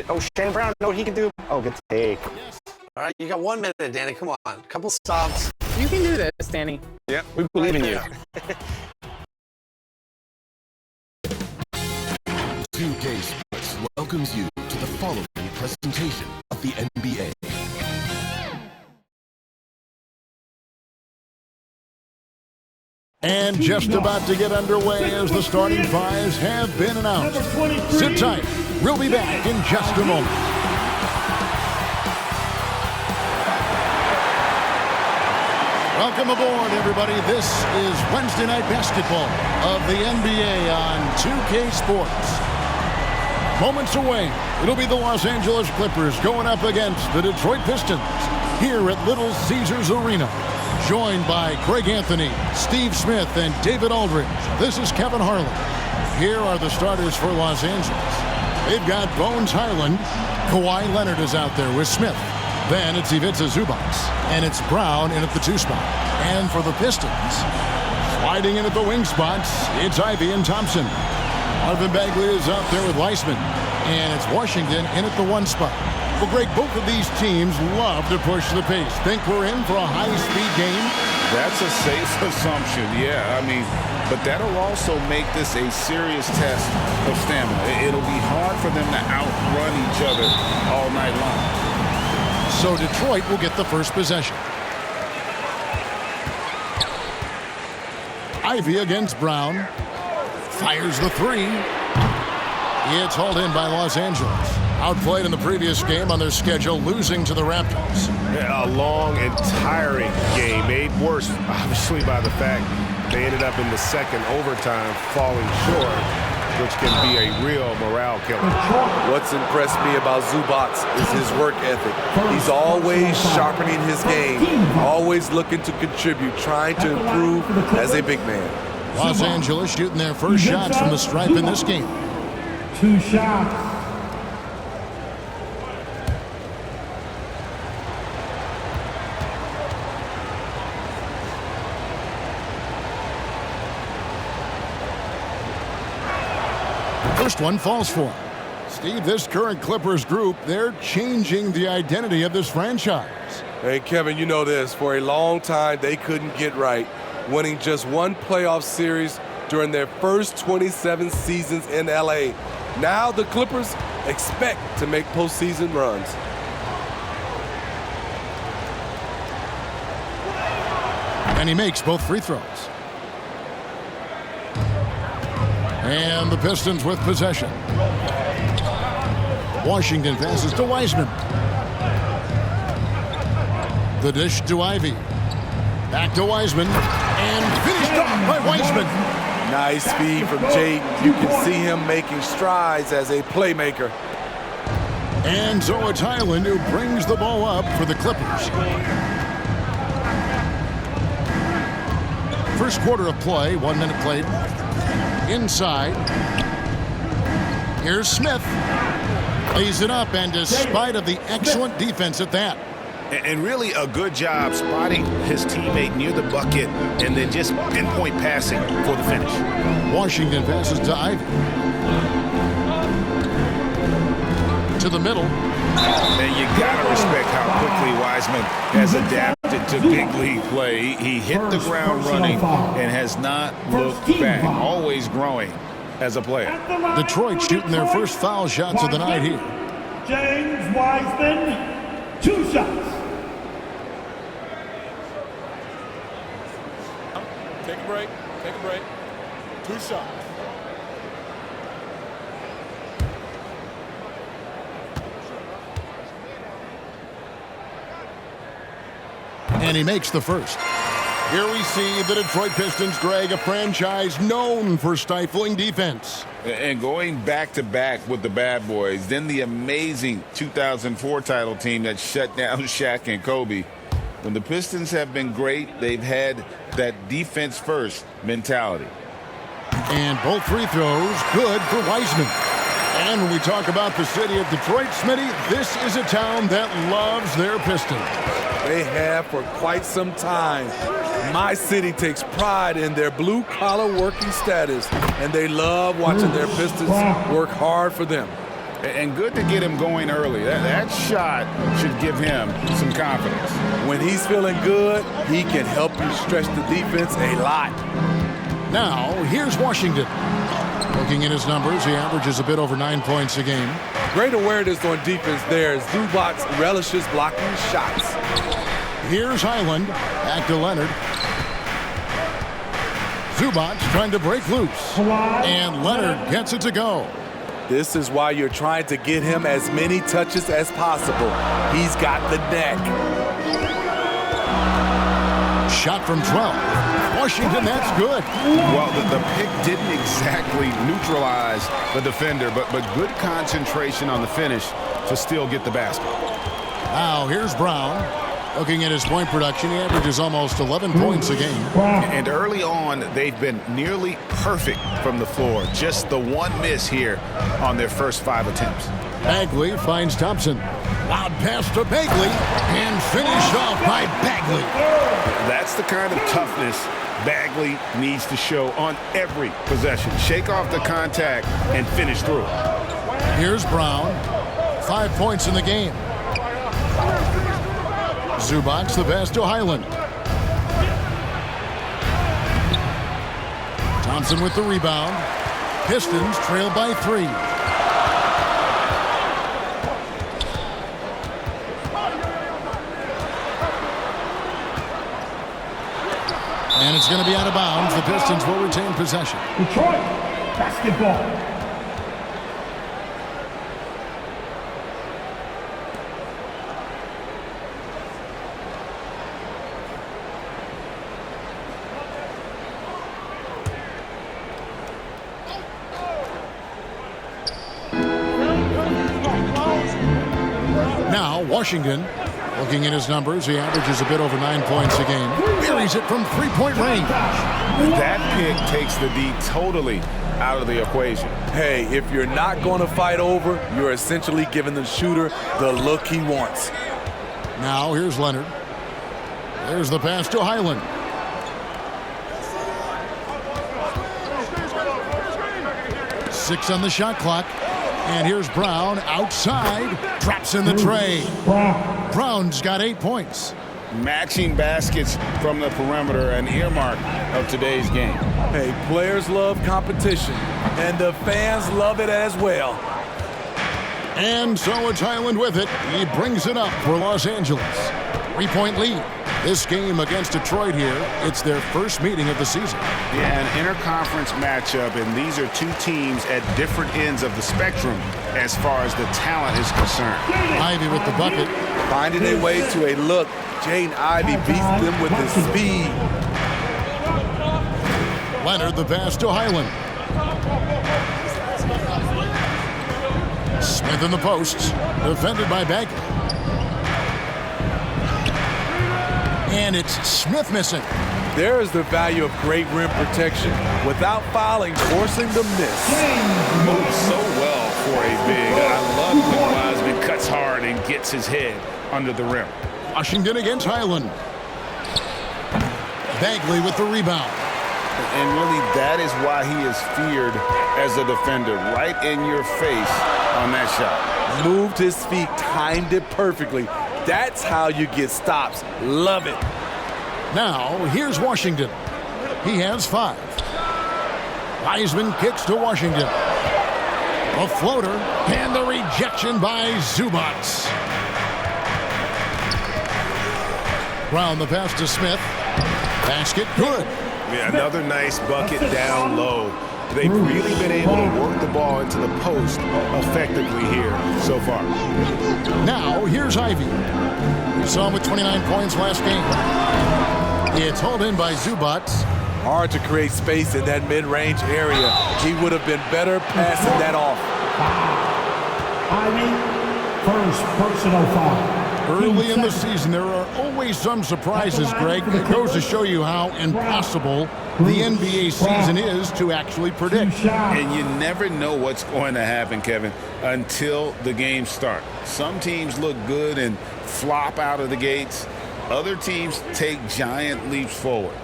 Oh, Shannon Brown, know what he can do? Oh, good take. All right, you got 1 minute, Danny. Come on. Couple stops. You can do this, Danny. Yep, we believe in you. 2K Sports welcomes you to the following presentation of the NBA. And just about to get underway as the starting fives have been announced. Sit tight. We'll be back in just a moment. Welcome aboard, everybody. This is Wednesday Night Basketball of the NBA on 2K Sports. Moments away, it'll be the Los Angeles Clippers going up against the Detroit Pistons here at Little Caesars Arena. Joined by Craig Anthony, Steve Smith, and David Aldridge. This is Kevin Harlan. Here are the starters for Los Angeles. They've got Bones Highland. Kawhi Leonard is out there with Smith. Then it's Ivica Zubac. And it's Brown in at the 2 spot. And for the Pistons, sliding in at the wing spots, it's Ivy and Thompson. Marvin Bagley is out there with Weissman. And it's Washington in at the 1 spot. Well, Greg, both of these teams love to push the pace. Think we're in for a high-speed game? That's a safe assumption, yeah. I mean, but that'll also make this a serious test of stamina. It'll be hard for them to outrun each other all night long. So Detroit will get the first possession. Ivy against Brown. Fires the 3. It's hauled in by Los Angeles. Outplayed in the previous game on their schedule, losing to the Raptors. A long and tiring game, made worse, obviously, by the fact they ended up in the second overtime falling short, which can be a real morale killer. What's impressed me about Zubac is his work ethic. He's always sharpening his game, always looking to contribute, trying to improve as a big man. Los Angeles shooting their first shots from the stripe in this game. 2 shots. First one falls for him. Steve, this current Clippers group, they're changing the identity of this franchise. Hey, Kevin, you know this. For a long time, they couldn't get right, winning just 1 playoff series during their first 27 seasons in L.A. Now the Clippers expect to make postseason runs. And he makes both free throws. And the Pistons with possession. Washington passes to Weissman. The dish to Ivy. Back to Weissman. And finished off by Weissman. Nice feed from Jaden. You can see him making strides as a playmaker. And so it's Highland who brings the ball up for the Clippers. First quarter of play, 1 minute played. Inside. Here's Smith. Lays it up, and despite of the excellent defense at that. And really a good job spotting his teammate near the bucket and then just pinpoint passing for the finish. Washington passes to Ivy. To the middle. And you got to respect how quickly Wiseman has adapted to big league play. He hit the ground running and has not looked back, always growing as a player. Detroit shooting their first foul shots of the night here. James Wiseman, 2 shots. Take a break. Take a break. 2 shots. And he makes the first. Here we see the Detroit Pistons, Greg, a franchise known for stifling defense. And going back-to-back with the bad boys, then the amazing 2004 title team that shut down Shaq and Kobe. When the Pistons have been great, they've had that defense-first mentality. And both free throws good for Weissman. And when we talk about the city of Detroit, Smitty, this is a town that loves their Pistons. They have for quite some time. My city takes pride in their blue-collar working status, and they love watching their Pistons work hard for them. And good to get him going early. That shot should give him some confidence. When he's feeling good, he can help you stretch the defense a lot. Now, here's Washington. Looking at his numbers, he averages a bit over 9 points a game. Great awareness on defense there as Zubac relishes blocking shots. Here's Highland. Back to Leonard. Zubac trying to break loose. And Leonard gets it to go. This is why you're trying to get him as many touches as possible. He's got the neck. Shot from 12. Washington, that's good. Well, the pick didn't exactly neutralize the defender, but good concentration on the finish to still get the basket. Now, here's Brown. Looking at his point production, he averages almost 11 points a game. And early on, they've been nearly perfect from the floor. Just the one miss here on their first 5 attempts. Bagley finds Thompson. Loud pass to Bagley. And finished off by Bagley. That's the kind of toughness Bagley needs to show on every possession. Shake off the contact and finish through. Here's Brown. 5 points in the game. Zubac the pass to Highland. Thompson with the rebound. Pistons trail by 3. And it's going to be out of bounds. The Pistons will retain possession. Detroit basketball. Now, Washington, looking at his numbers, he averages a bit over 9 points a game. Buries it from three-point range. That pick takes the D totally out of the equation. Hey, if you're not going to fight over, you're essentially giving the shooter the look he wants. Now, here's Leonard. There's the pass to Highland. Six on the shot clock. And here's Brown outside. Drops in the tray. Brown's got 8 points. Matching baskets from the perimeter, an earmark of today's game. Hey, players love competition, and the fans love it as well. And so it's Highland with it. He brings it up for Los Angeles. 3-point lead. This game against Detroit here, it's their first meeting of the season. Yeah, an interconference matchup, and these are two teams at different ends of the spectrum as far as the talent is concerned. Ivy with the bucket. Finding a way to a look. Jaden Ivey beats them with his speed. Leonard the pass to Highland. Smith in the posts. Defended by Bagley. And it's Smith missing. There is the value of great rim protection without fouling, forcing the miss. Moves so well for a big. I love when Wiseman cuts hard and gets his head under the rim. Washington against Highland. Bagley with the rebound. And really, that is why he is feared as a defender. Right in your face on that shot. Moved his feet, timed it perfectly. That's how you get stops. Love it. Now, here's Washington. He has 5. Wiseman kicks to Washington. A floater, and the rejection by Zubac. Brown the pass to Smith. Basket good. Yeah, another nice bucket down low. They've really been able to work the ball into the post effectively here so far. Now, here's Ivy. We saw him with 29 points last game. It's hauled in by Zubac. Hard to create space in that mid-range area. He would have been better passing that off. Ivy, first personal foul. Early in the season, there are always some surprises, Greg. It goes to show you how impossible the NBA season is to actually predict. And you never know what's going to happen, Kevin, until the games start. Some teams look good and flop out of the gates. Other teams take giant leaps forward.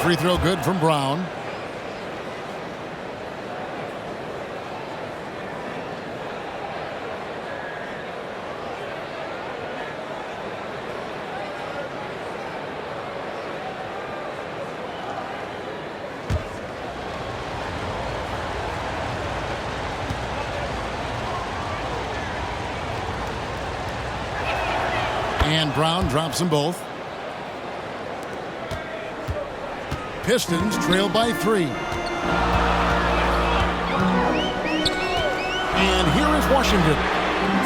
free throw good from Brown. And Brown drops them both. Pistons trail by 3. And here is Washington.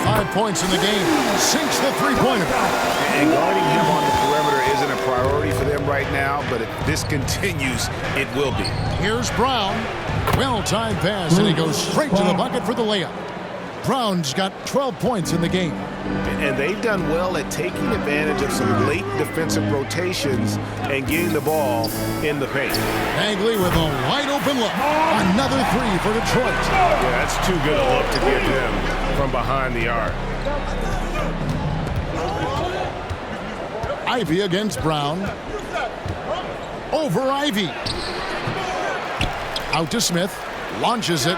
5 points in the game. Sinks the three-pointer. And guarding him on the perimeter isn't a priority for them right now, but if this continues, it will be. Here's Brown. Well-timed pass, and he goes straight to the bucket for the layup. Brown's got 12 points in the game. And they've done well at taking advantage of some late defensive rotations and getting the ball in the paint. Bagley with a wide-open look. Another 3 for Detroit. Yeah, that's too good a look to give them from behind the arc. Ivy against Brown. Over Ivy. Out to Smith. Launches it.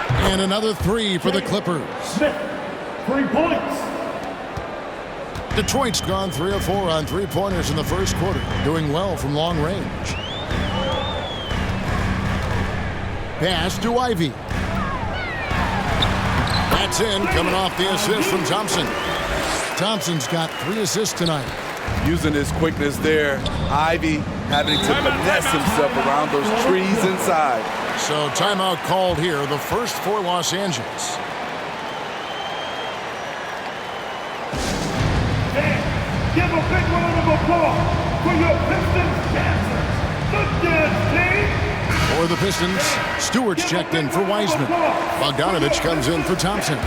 And another 3 for the Clippers. Smith, 3 points. Detroit's gone 3 of 4 on three-pointers in the first quarter, doing well from long range. Pass to Ivy. That's in, coming off the assist from Thompson. Thompson's got 3 assists tonight. Using his quickness there, Ivy having to finesse himself around those trees inside. So timeout called here, the first for Los Angeles. Give a big round of applause for your Pistons dancers. The dance team. For the Pistons, Stewart's checked in for Wiseman. Bogdanovich comes in for Thompson.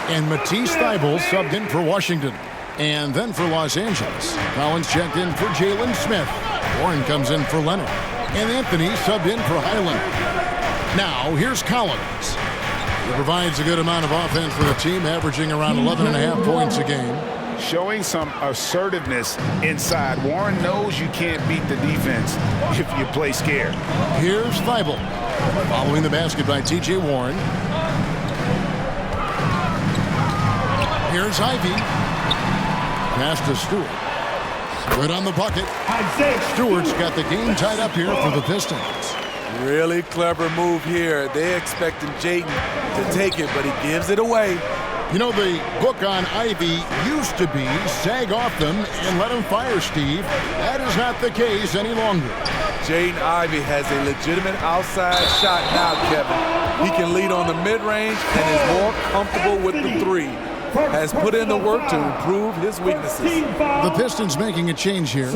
And Matisse Thybulle subbed in for Washington. And then for Los Angeles, Collins checked in for Jalen Smith. Warren comes in for Leonard. And Anthony subbed in for Highland. Now, here's Collins. He provides a good amount of offense for the team, averaging around 11.5 points a game. Showing some assertiveness inside. Warren knows you can't beat the defense if you play scared. Here's Thybulle. Following the basket by T.J. Warren. Here's Ivy. Pass to Stewart. Good on the bucket. Stewart's got the game tied up here for the Pistons. Really clever move here. They expecting Jayden to take it, but he gives it away. You know, the book on Ivy used to be sag off them and let him fire, Steve. That is not the case any longer. Jayden Ivy has a legitimate outside shot now, Kevin. He can lead on the mid-range and is more comfortable with the 3. Has put in the work to improve his weaknesses. The Pistons making a change here.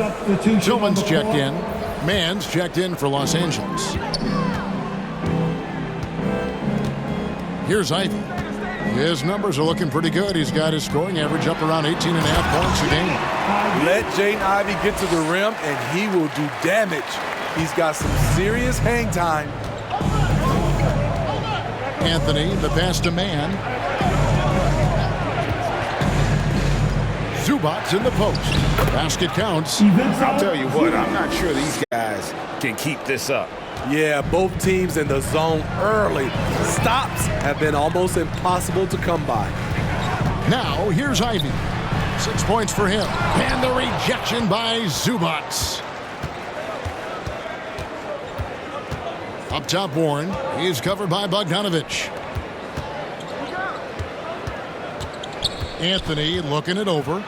Tillman's checked in. Mann's checked in for Los Angeles. Here's Ivy. His numbers are looking pretty good. He's got his scoring average up around 18.5 points a game. Let Jayden Ivy get to the rim, and he will do damage. He's got some serious hang time. Anthony, the pass to Mann. Zubac's in the post. Basket counts. I'll tell you what, I'm not sure these guys can keep this up. Yeah, both teams in the zone early. Stops have been almost impossible to come by. Now, here's Ivy. 6 points for him. And the rejection by Zubac. Up top, Warren. He's covered by Bogdanovich. Anthony looking it over.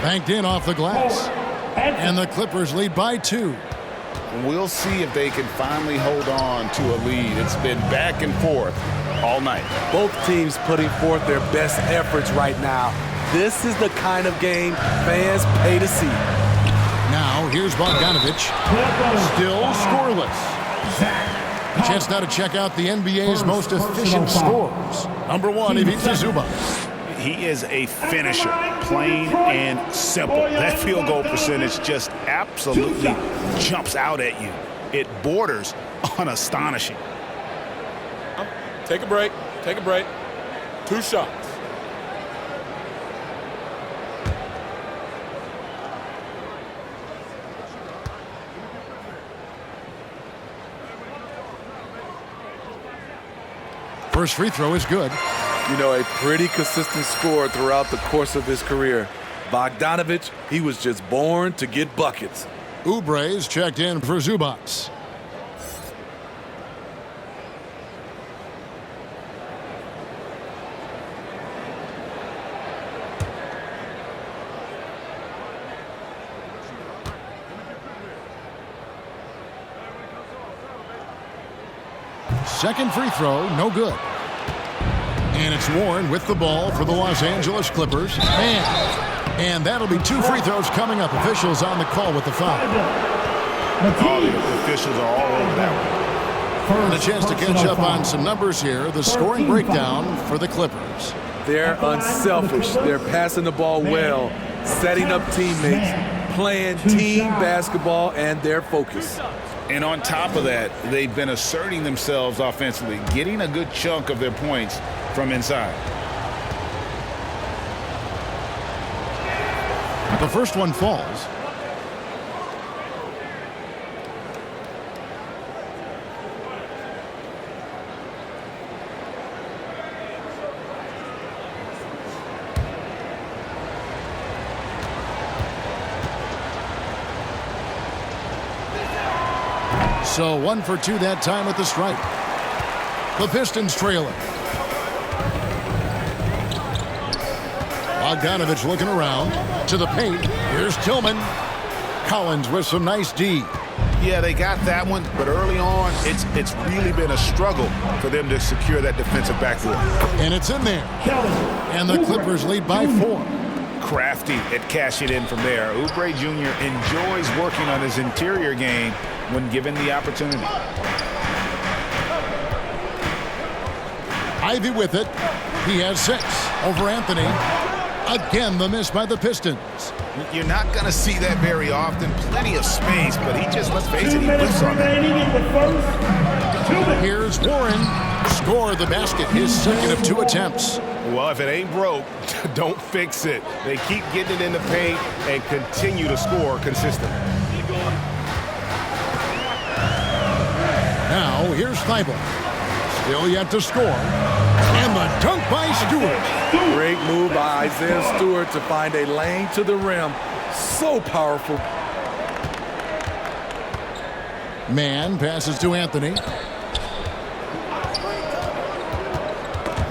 Banked in off the glass. And the Clippers lead by 2. We'll see if they can finally hold on to a lead. It's been back and forth all night. Both teams putting forth their best efforts right now. This is the kind of game fans pay to see. Now, here's Bogdanovich. Still scoreless. Chance now to check out the NBA's most efficient scorers. Number 1, Ivica Zubac. He is a finisher, plain and simple. That field goal percentage just absolutely jumps out at you. It borders on astonishing. Take a break. Take a break. 2 shots. First free throw is good. You know, a pretty consistent scorer throughout the course of his career. Bogdanovich, he was just born to get buckets. Oubre's checked in for Zubats. Second free throw, no good. And it's Warren with the ball for the Los Angeles Clippers. And that'll be 2 free throws coming up. Officials on the call with the foul. All the officials are all over that one. And a chance to catch up on some numbers here. The scoring breakdown for the Clippers. They're unselfish. They're passing the ball well, setting up teammates, playing team basketball, and their focus. And on top of that, they've been asserting themselves offensively, getting a good chunk of their points from inside. The first one falls. So 1 for 2 that time at the stripe. The Pistons trail it. Bogdanovich looking around to the paint. Here's Tillman. Collins with some nice D. Yeah, they got that one, but early on, it's really been a struggle for them to secure that defensive backboard. And it's in there. And the Clippers lead by 4. Crafty at cashing in from there. Oubre Jr. enjoys working on his interior game when given the opportunity. Ivy with it. He has 6 over Anthony. Again, the miss by the Pistons. You're not going to see that very often. Plenty of space, but he just, let's face it, he whiffs on that. Here's Warren. Score the basket, his second of 2 attempts. Well, if it ain't broke, don't fix it. They keep getting it in the paint and continue to score consistently. Now, here's Thibault. Still yet to score. And the dunk by Stewart. Great move by Isaiah Stewart to find a lane to the rim. So powerful. Man passes to Anthony.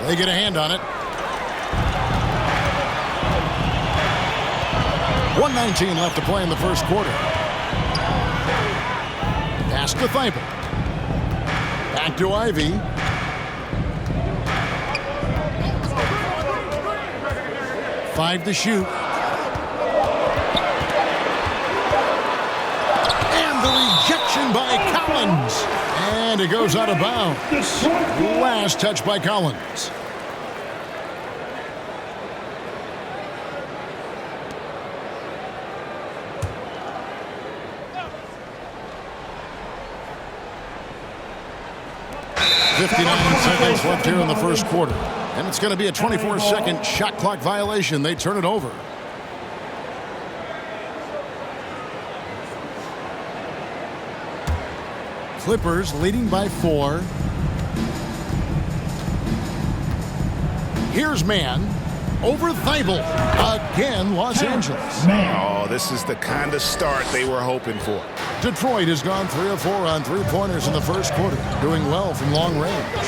They get a hand on it. 1:19 left to play in the first quarter. Pass to Thibault. Back to Ivy. Five to shoot. And the rejection by Collins. And it goes out of bounds. Last touch by Collins. Seconds left here in the first quarter. And it's going to be a 24-second shot clock violation. They turn it over. Clippers leading by 4. Here's Man over Thibault. Again, Los Angeles. Oh, this is the kind of start they were hoping for. Detroit has gone 3 of 4 on 3-pointers in the first quarter, doing well from long range.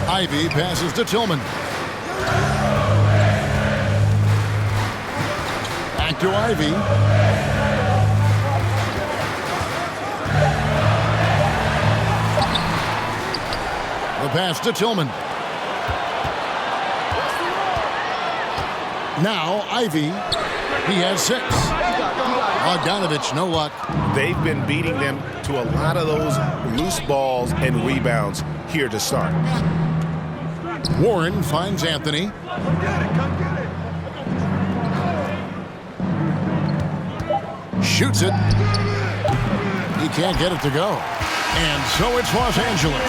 Ivy passes to Tillman. Back to Ivy. The pass to Tillman. Now Ivy. He has 6. Bogdanovich, no luck. They've been beating them to a lot of those loose balls and rebounds here to start. Warren finds Anthony. Shoots it. He can't get it to go. And so it's Los Angeles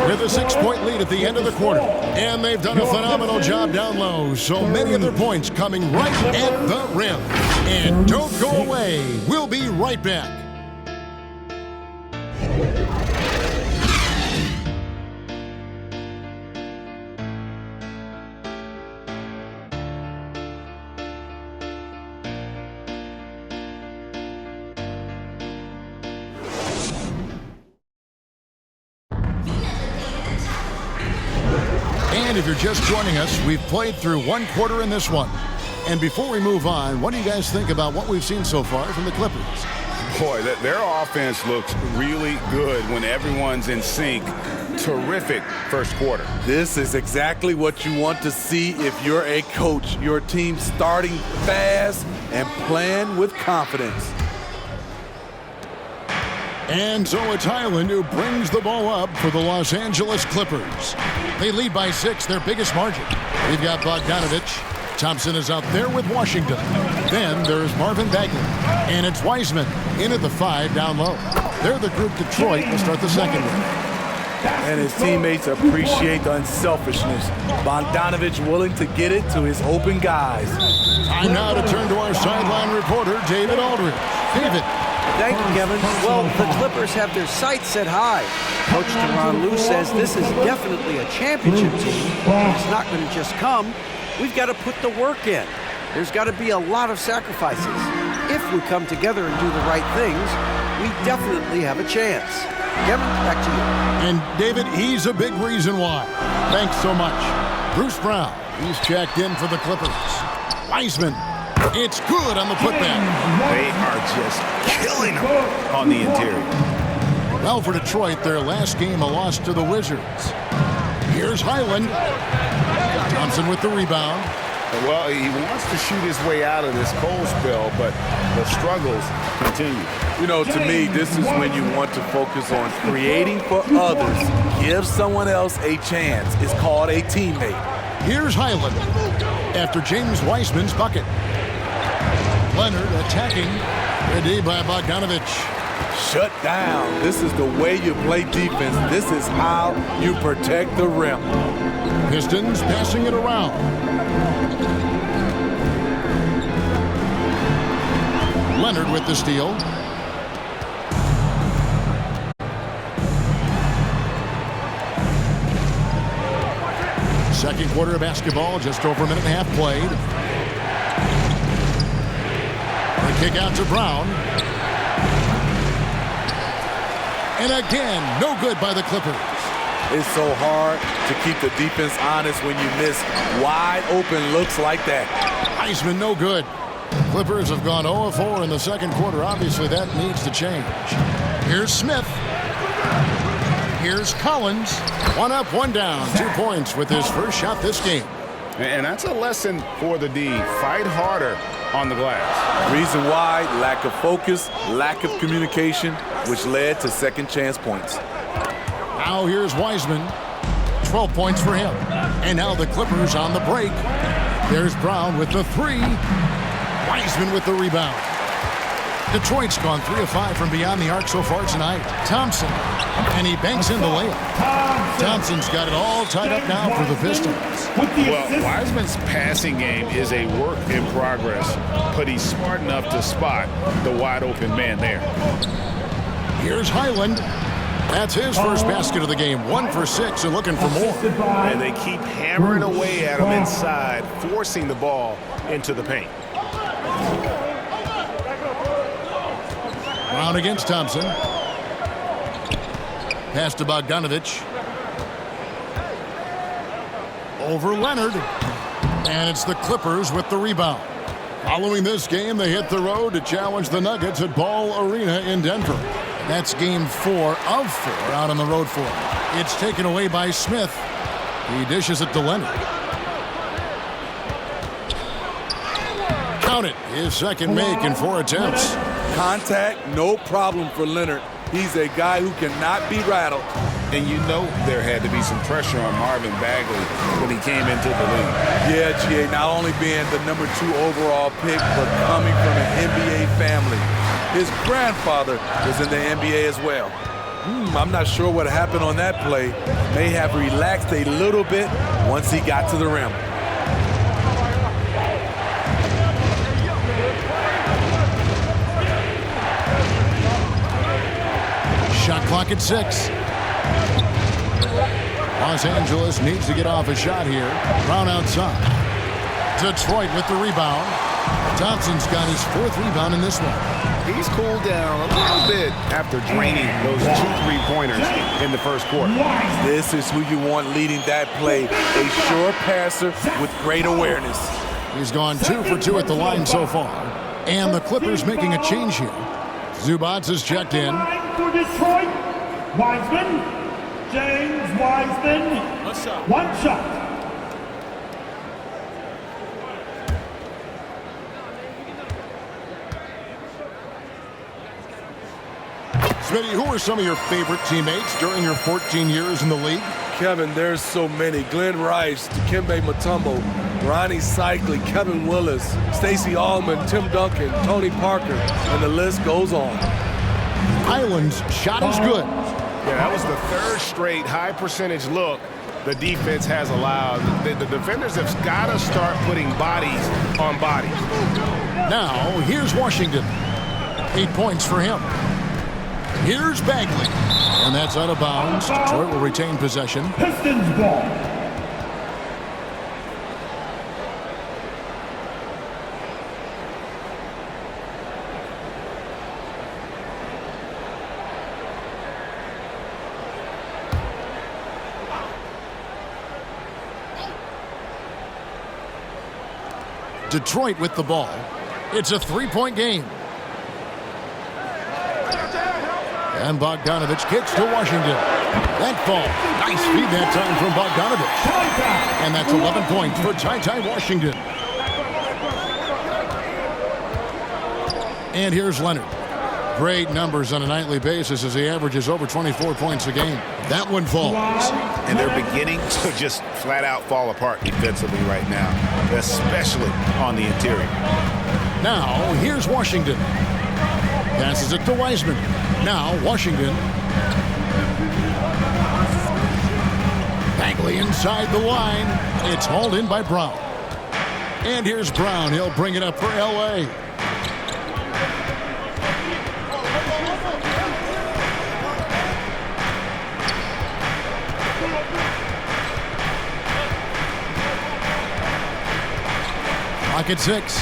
with a 6-point lead at the end of the quarter. And they've done a phenomenal job down low. So many of their points coming right at the rim. And don't go away. We'll be right back. And if you're just joining us, we've played through one quarter in this one. And before we move on, what do you guys think about what we've seen so far from the Clippers? Boy, their offense looks really good when everyone's in sync. Terrific first quarter. This is exactly what you want to see if you're a coach. Your team starting fast and playing with confidence. And so it's Highland who brings the ball up for the Los Angeles Clippers. They lead by 6, their biggest margin. We've got Bogdanovich. Thompson is out there with Washington. Then there's Marvin Bagley. And it's Wiseman in at the 5 down low. They're the group Detroit will start the second with. And his teammates appreciate the unselfishness. Bogdanovich willing to get it to his open guys. Time now to turn to our sideline reporter, David Aldridge. David. Thank you, Kevin. Well, the Clippers have their sights set high. Coach Tyronn Lue says this is definitely a championship team. It's not going to just come. We've got to put the work in. There's got to be a lot of sacrifices. If we come together and do the right things, we definitely have a chance. Kevin, back to you. And David, he's a big reason why. Thanks so much. Bruce Brown, he's checked in for the Clippers. Wiseman, it's good on the putback. They are just killing them on the interior. Well, for Detroit, their last game a loss to the Wizards. Here's Highland. Thompson with the rebound. Well, he wants to shoot his way out of this cold spell, but the struggles continue. You know, to me, this is when you want to focus on creating for others. Give someone else a chance. It's called a teammate. Here's Highland after James Wiseman's bucket. Leonard attacking. Ready by Bogdanovich. Shut down. This is the way you play defense. This is how you protect the rim. Pistons passing it around. Leonard with the steal. Second quarter of basketball, just over a minute and a half played. The kick out to Brown. And again, no good by the Clippers. It's so hard to keep the defense honest when you miss wide open looks like that. Wiseman, no good. Clippers have gone 0-4 in the second quarter. Obviously, that needs to change. Here's Smith. Here's Collins. 1 up, 1 down. 2 points with his first shot this game. And that's a lesson for the D. Fight harder on the glass. Reason why, lack of focus, lack of communication, which led to second chance points. Now here's Wiseman. 12 points for him. And now the Clippers on the break. There's Brown with the 3. Wiseman with the rebound. Detroit's gone 3 of 5 from beyond the arc so far tonight. Thompson. And he banks in the layup. Thompson's got it all tied up now for the Pistons. Well, Wiseman's passing game is a work in progress, but he's smart enough to spot the wide open man there. Here's Highland. That's his first basket of the game. 1 for 6 and looking for more. And they keep hammering away at him inside, forcing the ball into the paint. Brown against Thompson. Pass to Bogdanovich. Over Leonard. And it's the Clippers with the rebound. Following this game, they hit the road to challenge the Nuggets at Ball Arena in Denver. That's game 4 of 4 out on the road for him. It's taken away by Smith. He dishes it to Leonard. Count it. His second make in 4 attempts. Contact, no problem for Leonard. He's a guy who cannot be rattled. And you know there had to be some pressure on Marvin Bagley when he came into the league. Yeah, GA, not only being the number 2 overall pick, but coming from an NBA family. His grandfather was in the NBA as well. I'm not sure what happened on that play. May have relaxed a little bit once he got to the rim. Shot clock at 6. Los Angeles needs to get off a shot here. Brown outside. Detroit with the rebound. Thompson's got his 4th rebound in this one. He's cooled down a little bit after draining those 2 3-pointers in the first quarter. This is who you want leading that play. A sure passer with great awareness. He's gone 2 for 2 at the line so far. And the Clippers making a change here. Zubats is checked in. For Detroit, Wiseman, James Wiseman, 1 shot. Smitty, who are some of your favorite teammates during your 14 years in the league? Kevin, there's so many. Glenn Rice, Dikembe Mutombo, Ronnie Cycli, Kevin Willis, Stacey Allman, Tim Duncan, Tony Parker, and the list goes on. Island's shot is good. Yeah, that was the 3rd straight high percentage look the defense has allowed. The defenders have got to start putting bodies on bodies. Now, here's Washington. 8 points for him. Here's Bagley. And that's out of bounds. Detroit will retain possession. Pistons ball. Detroit with the ball. It's a 3-point game. And Bogdanovich kicks to Washington. That ball. Nice feed that time from Bogdanovich. And that's 11 points for Ty Washington. And here's Leonard. Great numbers on a nightly basis as he averages over 24 points a game. That one falls. And they're beginning to just flat out fall apart defensively right now, especially on the interior. Now, here's Washington. Passes it to Wiseman. Now, Washington. Bagley inside the line. It's hauled in by Brown. And here's Brown. He'll bring it up for L.A. Clock at 6.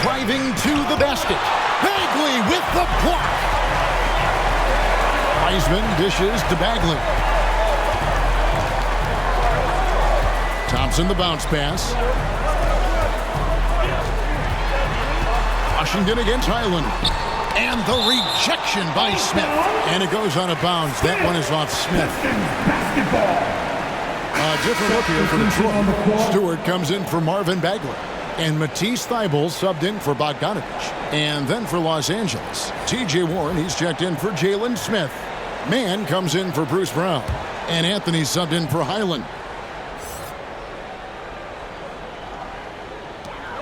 Driving to the basket. Bagley with the block. Wiseman dishes to Bagley. Thompson the bounce pass. Washington against Highland. And the rejection by Smith. And it goes out of bounds. That one is off Smith. A different look here for Detroit. Stewart comes in for Marvin Bagley. And Matisse Thybulle subbed in for Bogdanovich. And then for Los Angeles, T.J. Warren, he's checked in for Jalen Smith. Mann comes in for Bruce Brown. And Anthony subbed in for Highland.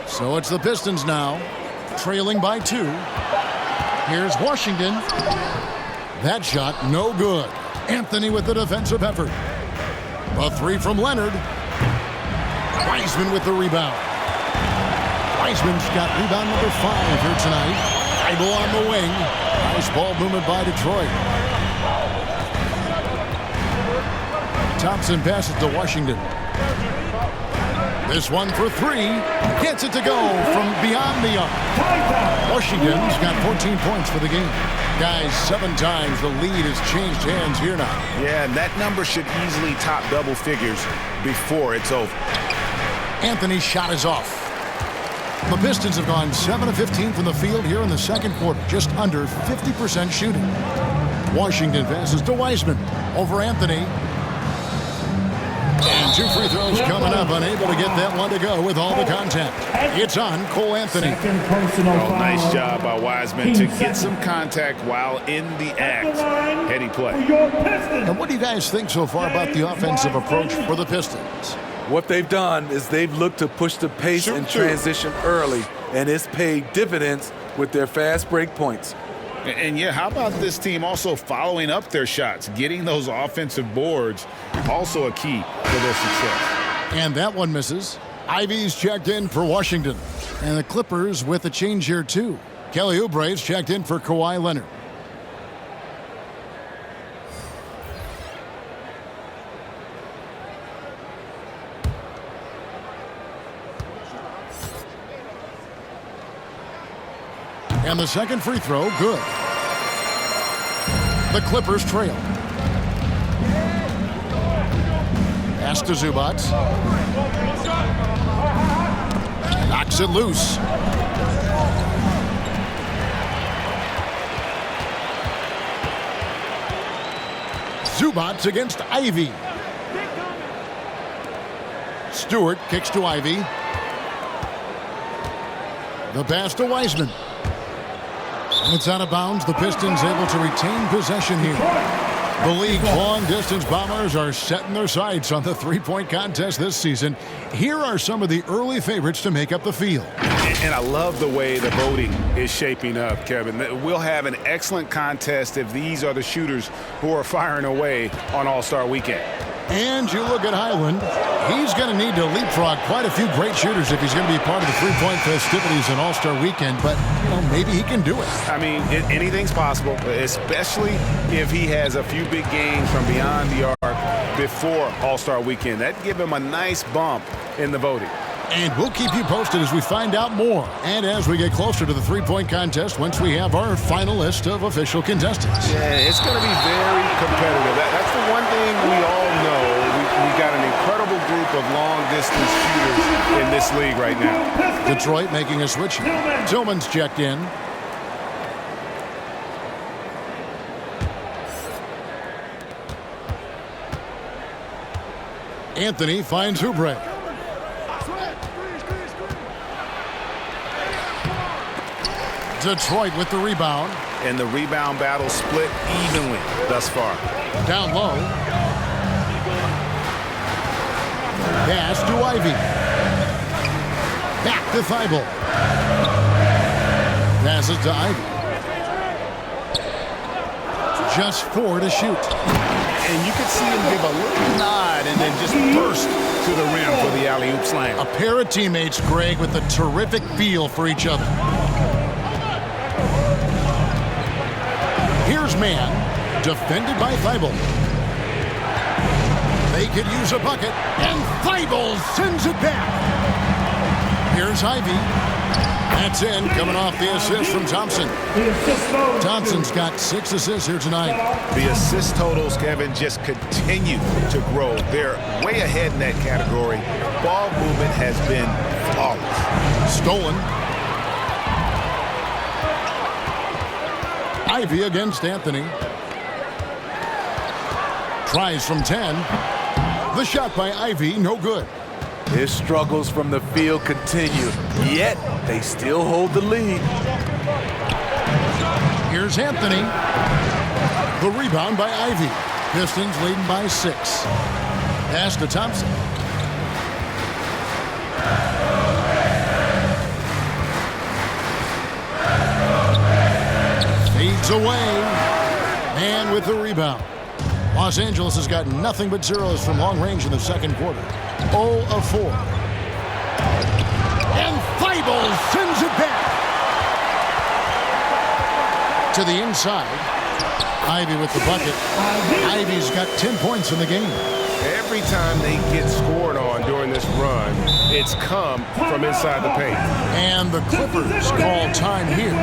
So it's the Pistons now, trailing by 2. Here's Washington. That shot, no good. Anthony with the defensive effort. A 3 from Leonard. Wiseman with the rebound. Wiseman's got rebound number 5 here tonight. Thybulle on the wing. Nice ball movement by Detroit. Thompson passes to Washington. This one for 3. Gets it to go from beyond the arc. Washington's got 14 points for the game. Guys, 7 times the lead has changed hands here now. Yeah, and that number should easily top double figures before it's over. Anthony's shot is off. The Pistons have gone 7 of 15 from the field here in the second quarter, just under 50% shooting. Washington passes to Wiseman over Anthony. And 2 free throws coming up, unable to get that one to go with all the contact. It's on Cole Anthony. Oh, nice job by Wiseman to get some contact while in the act. Heady play. And what do you guys think so far about the offensive approach for the Pistons? What they've done is they've looked to push the pace and transition early, and it's paid dividends with their fast break points. And yeah, how about this team also following up their shots, getting those offensive boards, also a key for their success. And that one misses. Ivy's checked in for Washington. And the Clippers with a change here too. Kelly Oubre's checked in for Kawhi Leonard. And the second free throw, good. The Clippers trail. Pass to Zubac. Knocks it loose. Zubac against Ivy. Stewart kicks to Ivy. The pass to Wiseman. It's out of bounds. The Pistons able to retain possession here. The league's long-distance bombers are setting their sights on the three-point contest this season. Here are some of the early favorites to make up the field. And I love the way the voting is shaping up, Kevin. We'll have an excellent contest if these are the shooters who are firing away on All-Star Weekend. And you look at Highland, he's going to need to leapfrog quite a few great shooters if he's going to be part of the three-point festivities in All-Star Weekend, but maybe he can do it. I mean, anything's possible, especially if he has a few big games from beyond the arc before All-Star Weekend. That'd give him a nice bump in the voting. And we'll keep you posted as we find out more and as we get closer to the three-point contest once we have our final list of official contestants. Yeah, it's going to be very competitive. That's the one thing we all know. We've got an incredible group of long-distance shooters in this league right now. Detroit making a switch. Tillman's checked in. Anthony finds Oubre. Detroit with the rebound. And the rebound battle split evenly thus far. Down low. Pass to Ivy. Back to Thibault. Passes to Ivy. Just 4 to shoot. And you could see him give a little nod and then just burst to the rim for the alley-oop slam. A pair of teammates, Greg, with a terrific feel for each other. Here's man, defended by Thibault. They could use a bucket, and Thibault sends it back. Here's Ivy. That's in, coming off the assist from Thompson. Thompson's got 6 assists here tonight. The assist totals, Kevin, just continue to grow. They're way ahead in that category. Ball movement has been flawless. Stolen. Ivy against Anthony. Tries from 10. The shot by Ivy, no good. His struggles from the field continue, yet they still hold the lead. Here's Anthony. The rebound by Ivy. Pistons leading by 6. Pass to Thompson. Fades away. Man with the rebound. Los Angeles has got nothing but zeros from long range in the second quarter. 0 of 4. And Thibault sends it back. To the inside. Ivy with the bucket. Ivy's got 10 points in the game. Every time they get scored on during this run, it's come from inside the paint. And the Clippers call time here.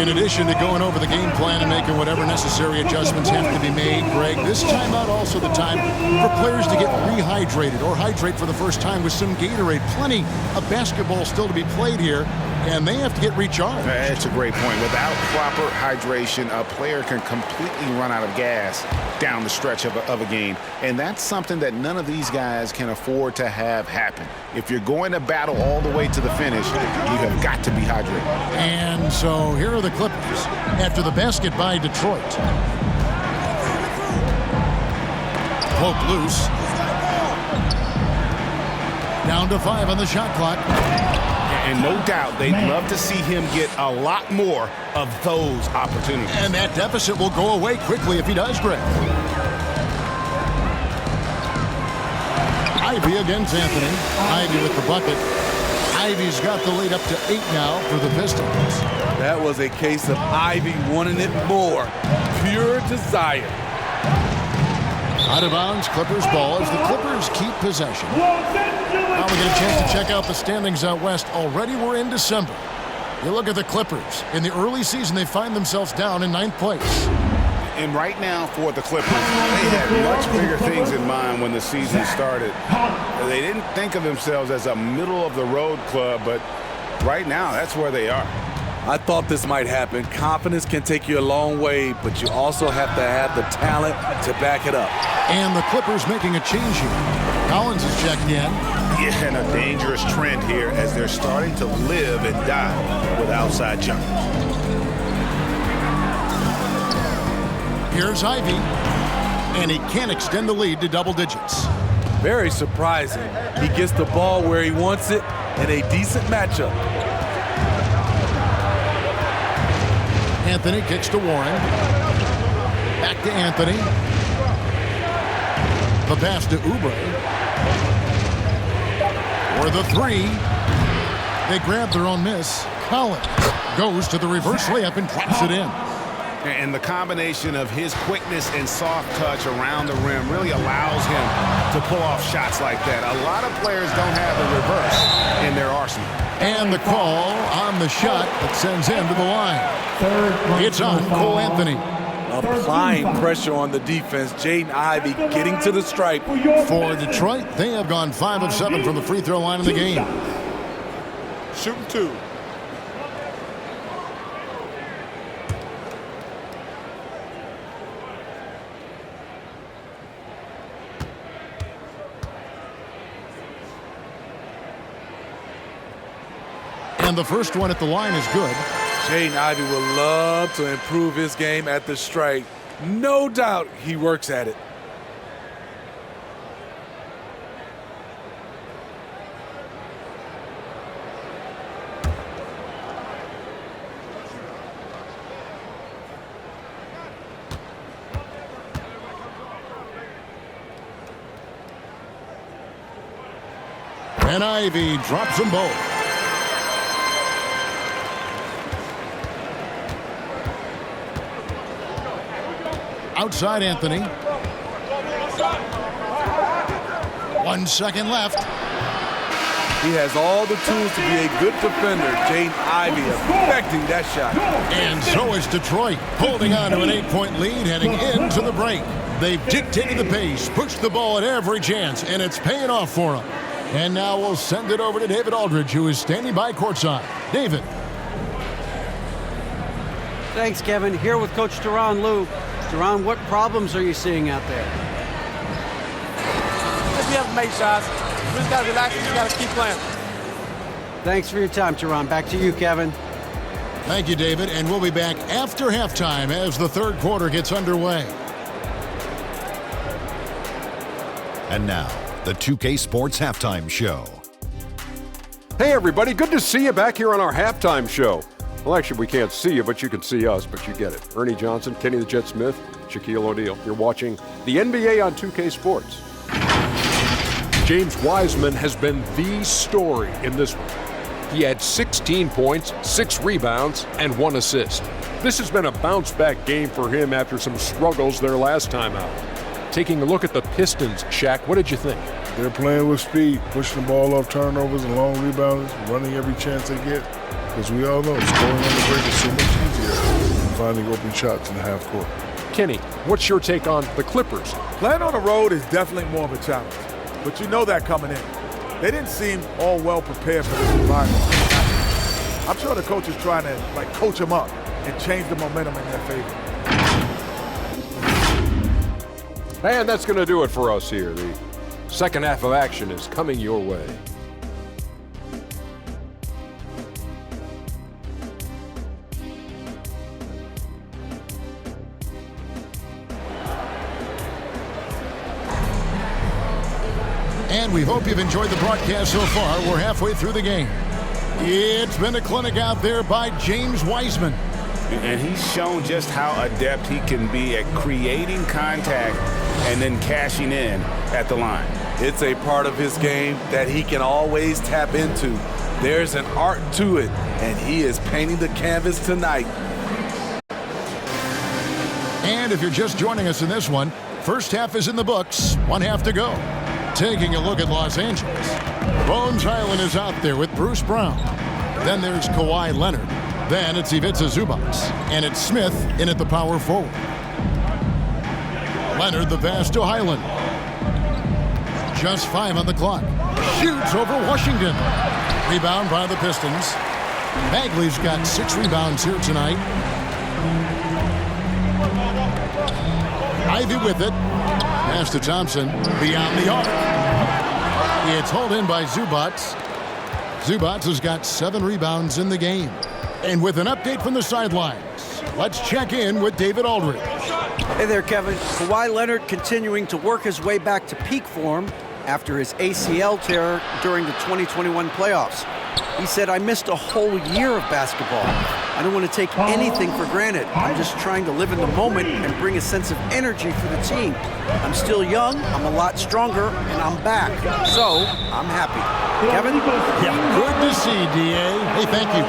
In addition to going over the game plan and making whatever necessary adjustments have to be made, Greg, this timeout also the time for players to get rehydrated or hydrate for the first time with some Gatorade. Plenty of basketball still to be played here, and they have to get recharged. That's a great point. Without proper hydration, a player can completely run out of gas down the stretch of a game. And that's something that none of these guys can afford to have happen. If you're going to battle all the way to the finish, you have got to be hydrated. And so here are the Clippers after the basket by Detroit. Poke loose. Down to 5 on the shot clock. And no doubt they'd love to see him get a lot more of those opportunities. And that deficit will go away quickly if he does, Greg. Ivy against Anthony. Ivy with the bucket. Ivy's got the lead up to 8 now for the Pistons. That was a case of Ivy wanting it more. Pure desire. Out of bounds, Clippers ball as the Clippers keep possession. Now we get a chance to check out the standings out west. Already we're in December. You look at the Clippers. In the early season, they find themselves down in 9th place. And right now for the Clippers, they had much bigger things in mind when the season started. They didn't think of themselves as a middle-of-the-road club, but right now, that's where they are. I thought this might happen. Confidence can take you a long way, but you also have to have the talent to back it up. And the Clippers making a change here. Collins is checked in. Yeah, and a dangerous trend here as they're starting to live and die with outside jumpers. Here's Ivy, and he can't extend the lead to double digits. Very surprising. He gets the ball where he wants it in a decent matchup. Anthony kicks to Warren. Back to Anthony. The pass to Oubre. For the three. They grab their own miss. Collins goes to the reverse layup and drops it in. And the combination of his quickness and soft touch around the rim really allows him to pull off shots like that. A lot of players don't have the reverse in their arsenal. And the call on the shot that sends him to the line. It's on Cole Anthony. Applying pressure on the defense. Jaden Ivey getting to the stripe. For Detroit, they have gone 5 of 7 from the free throw line in the game. Shooting 2. And the first one at the line is good. Jaden Ivey will love to improve his game at the stripe. No doubt he works at it. And Ivy drops them both. Outside Anthony. 1 second left. He has all the tools to be a good defender. Jaden Ivey affecting that shot. And so is Detroit, holding on to an 8-point lead heading into the break. They've dictated the pace, pushed the ball at every chance, and it's paying off for them. And now we'll send it over to David Aldridge, who is standing by courtside. David. Thanks, Kevin. Here with Coach Tyronn Lue. Tyronn, what problems are you seeing out there? We have to make shots. We just got to relax and we got to keep playing. Thanks for your time, Tyronn. Back to you, Kevin. Thank you, David. And we'll be back after halftime as the third quarter gets underway. And now, the 2K Sports Halftime Show. Hey, everybody. Good to see you back here on our halftime show. Well, actually, we can't see you, but you can see us, but you get it. Ernie Johnson, Kenny the Jet Smith, Shaquille O'Neal. You're watching the NBA on 2K Sports. James Wiseman has been the story in this one. He had 16 points, 6 rebounds, and 1 assist. This has been a bounce-back game for him after some struggles their last time out. Taking a look at the Pistons, Shaq, what did you think? They're playing with speed, pushing the ball off turnovers and long rebounds, running every chance they get. Because we all know scoring on the break is so much easier than finding open shots in the half court. Kenny, what's your take on the Clippers? Playing on the road is definitely more of a challenge, but you know that coming in. They didn't seem all well prepared for this environment. I'm sure the coach is trying to coach them up and change the momentum in their favor. And that's going to do it for us here. The second half of action is coming your way. And we hope you've enjoyed the broadcast so far. We're halfway through the game. It's been a clinic out there by James Wiseman. And he's shown just how adept he can be at creating contact and then cashing in at the line. It's a part of his game that he can always tap into. There's an art to it, and he is painting the canvas tonight. And if you're just joining us in this one, first half is in the books, 1 half to go. Taking a look at Los Angeles. Bones Highland is out there with Bruce Brown. Then there's Kawhi Leonard. Then it's Ivica Zubac. And it's Smith in at the power forward. Leonard the pass to Highland. Just 5 on the clock. Shoots over Washington. Rebound by the Pistons. Bagley's got 6 rebounds here tonight. Ivy with it. Pass to Thompson. Beyond the arc. It's hauled in by Zubac. Zubac has got 7 rebounds in the game. And with an update from the sidelines, let's check in with David Aldridge. Hey there, Kevin. Kawhi Leonard continuing to work his way back to peak form after his ACL tear during the 2021 playoffs. He said, "I missed a whole year of basketball. I don't want to take anything for granted. I'm just trying to live in the moment and bring a sense of energy for the team. I'm still young, I'm a lot stronger, and I'm back. So, I'm happy." Kevin? Yeah, good to see, D.A. Hey, thank you.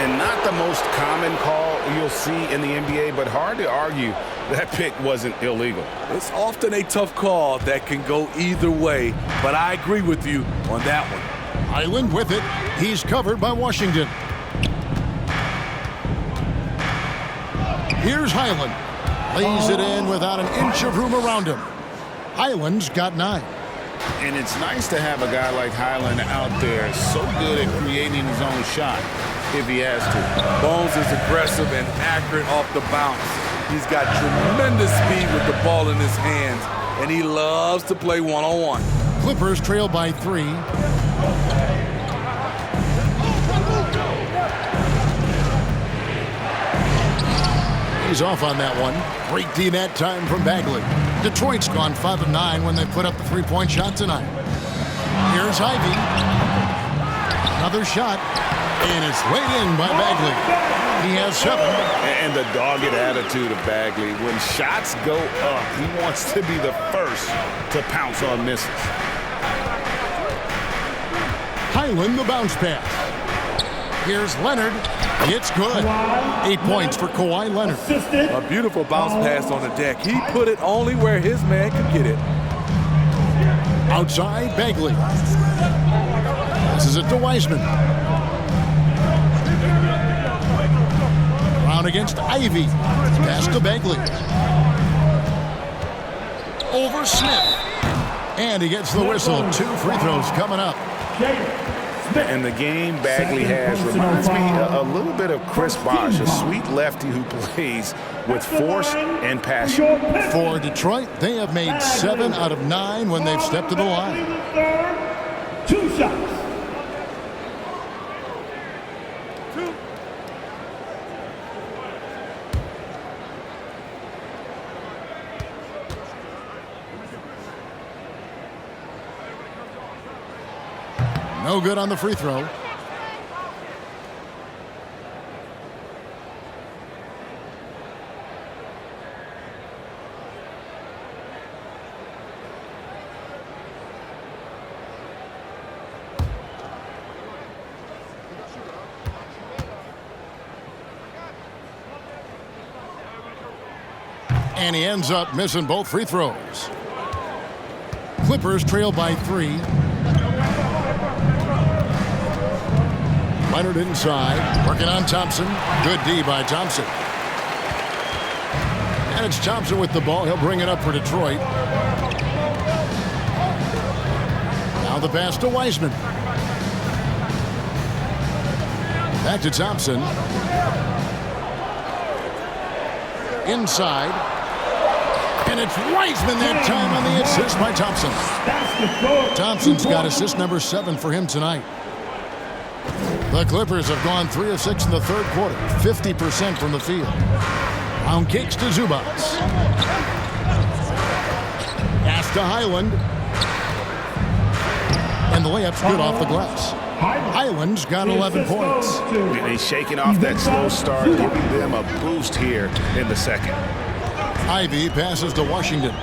And not the most common call you'll see in the NBA, but hard to argue that pick wasn't illegal. It's often a tough call that can go either way, but I agree with you on that one. Highland with it. He's covered by Washington. Here's Highland. Lays it in without an inch of room around him. Highland's got 9. And it's nice to have a guy like Highland out there so good at creating his own shot if he has to. Bones is aggressive and accurate off the bounce. He's got tremendous speed with the ball in his hands, and he loves to play one-on-one. Clippers trail by 3. He's off on that one. Great D that time from Bagley. Detroit's gone 5 of 9 when they put up the 3-point shot tonight. Here's Ivy. Another shot, and it's laid in by Bagley. He has 7. And the dogged attitude of Bagley. When shots go up, he wants to be the first to pounce on misses. Highland the bounce pass. Here's Leonard. It's good. 8 points for Kawhi Leonard. A beautiful bounce pass on the deck. He put it only where his man could get it. Outside, Bagley. Passes it to Wiseman. Round against Ivy. Pass to Bagley. Over Smith. And he gets the whistle. 2 free throws coming up. And the game Bagley has reminds me a little bit of Chris Bosh, a sweet lefty who plays with force and passion. For Detroit, they have made 7 out of 9 when they've stepped to the line. 2 shots. No good on the free throw. And he ends up missing both free throws. Clippers trail by 3. Leonard inside, working on Thompson. Good D by Thompson. And it's Thompson with the ball. He'll bring it up for Detroit. Now the pass to Wiseman. Back to Thompson. Inside. And it's Wiseman that time on the assist by Thompson. Thompson's got assist number 7 for him tonight. The Clippers have gone 3 of 6 in the third quarter, 50% from the field. Round kicks to Zubac. Pass to Highland. And the layup's good off the glass. Highland's got 11 points. He's shaking off that slow start, giving them a boost here in the second. Ivy passes to Washington.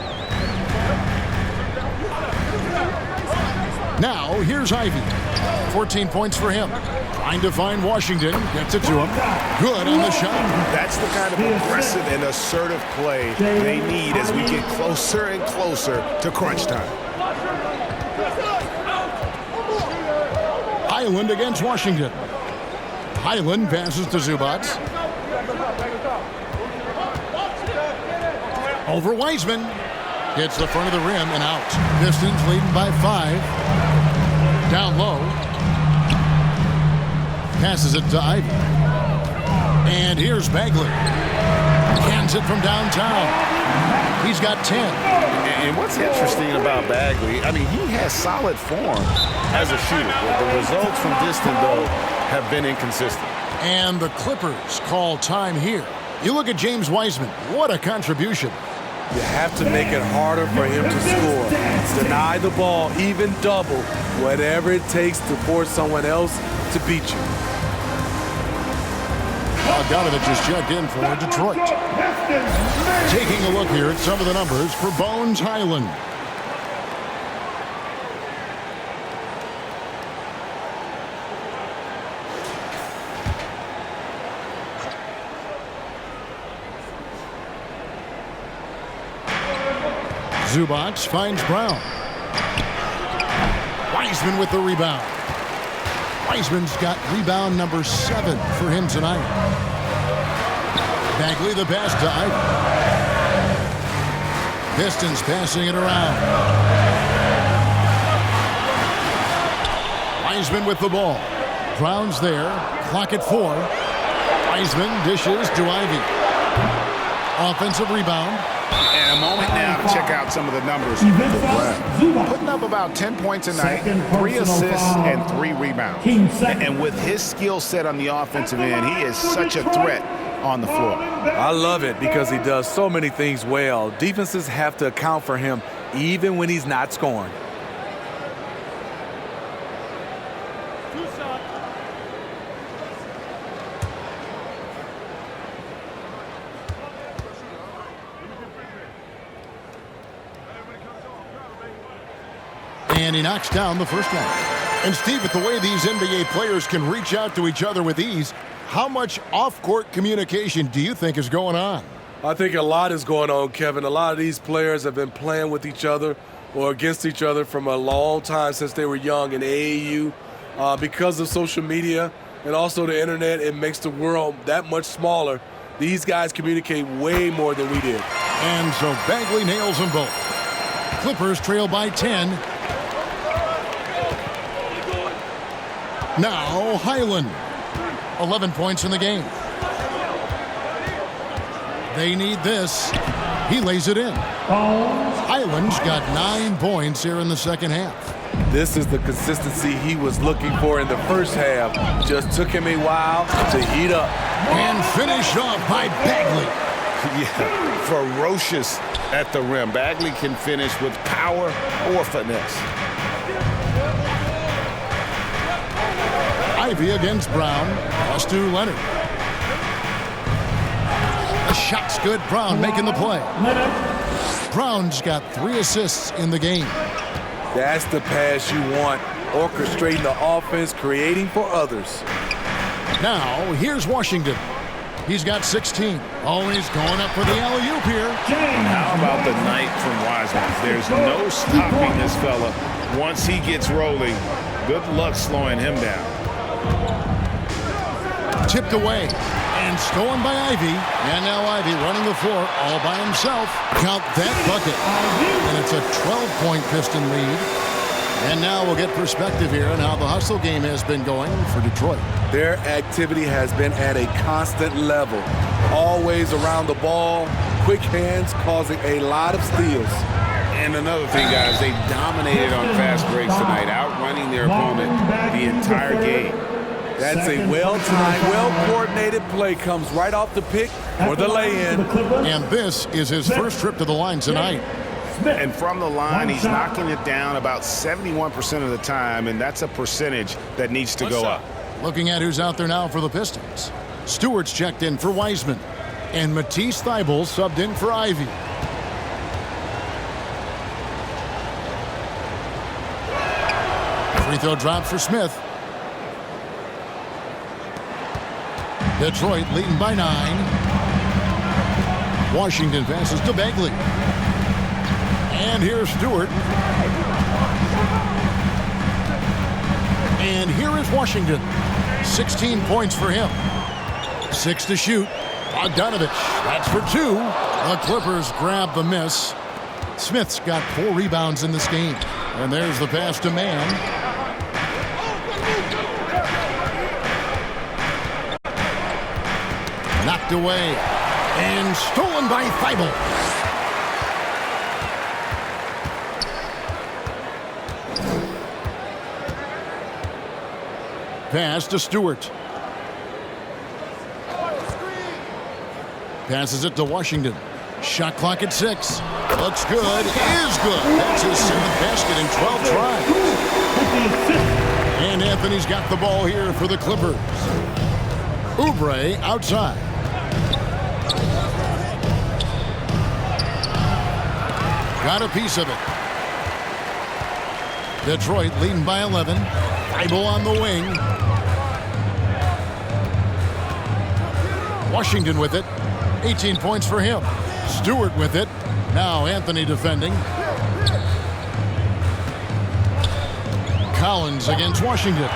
Now, here's Ivy. 14 points for him. Trying to find Washington. Gets it to him. Good on the shot. That's the kind of aggressive and assertive play they need as we get closer and closer to crunch time. Highland against Washington. Highland passes to Zubac. Over Wiseman. Hits the front of the rim and out. Pistons leading by 5. Down low. Passes it to Ivy. And here's Bagley. Cans it from downtown. He's got 10. And what's interesting about Bagley, I mean, he has solid form as a shooter. The results from distant, though, have been inconsistent. And the Clippers call time here. You look at James Wiseman. What a contribution. You have to make it harder for him to score. Deny the ball, even double, whatever it takes to force someone else to beat you. Bogdanovich is checked in for Detroit. Taking a look here at some of the numbers for Bones Highland. Zubac finds Brown. Wiseman with the rebound. Wiseman's got rebound number 7 for him tonight. Bagley the pass to Ivy. Pistons passing it around. Wiseman with the ball. Brown's there. Clock at 4. Wiseman dishes to Ivy. Offensive rebound. And a moment now to check out some of the numbers. Putting up about 10 points a night, 3 assists, and 3 rebounds. And with his skill set on the offensive end, he is such a threat on the floor. I love it because he does so many things well. Defenses have to account for him even when he's not scoring. And he knocks down the first one. And Steve, with the way these NBA players can reach out to each other with ease, how much off-court communication do you think is going on? I think a lot is going on, Kevin. A lot of these players have been playing with each other or against each other from a long time since they were young in AAU. Because of social media and also the internet, it makes the world that much smaller. These guys communicate way more than we did. And so Bagley nails them both. Clippers trail by 10. Now Highland. 11 points in the game. They need this. He lays it in. Highland's got 9 points here in the second half. This is the consistency he was looking for in the first half. Just took him a while to heat up. And finished off by Bagley. Yeah, ferocious at the rim. Bagley can finish with power or finesse. Ivy against Brown. Pass to Leonard. The shot's good. Brown making the play. Brown's got 3 assists in the game. That's the pass you want. Orchestrating the offense, creating for others. Now, here's Washington. He's got 16. Always going up for the alley-oop here. How about the night from Wiseman? There's no stopping this fella. Once he gets rolling, good luck slowing him down. Tipped away and stolen by Ivy. And now Ivy running the floor all by himself. Count that bucket. And it's a 12-point Piston lead. And now we'll get perspective here on how the hustle game has been going for Detroit. Their activity has been at a constant level. Always around the ball, quick hands causing a lot of steals. And another thing, guys, they dominated on fast breaks tonight, outrunning their opponent the entire game. That's a well-timed, well-coordinated play. Comes right off the pick for the lay-in. And this is his first trip to the line tonight. And from the line, he's knocking it down about 71% of the time, and that's a percentage that needs to go up. Looking at who's out there now for the Pistons. Stewart's checked in for Wiseman. And Matisse Thybulle subbed in for Ivy. Free throw drop for Smith. Detroit leading by 9. Washington passes to Bagley. And here's Stewart. And here is Washington. 16 points for him. 6 to shoot. Bogdanovich, that's for 2. The Clippers grab the miss. Smith's got 4 rebounds in this game. And there's the pass to Mann. Knocked away. And stolen by Thibault. Pass to Stewart. Passes it to Washington. Shot clock at 6. Looks good. Is good. That's his 7th basket in 12 tries. And Anthony's got the ball here for the Clippers. Oubre outside. Got a piece of it. Detroit leading by 11. Thibault on the wing. Washington with it. 18 points for him. Stewart with it. Now Anthony defending. Collins against Washington.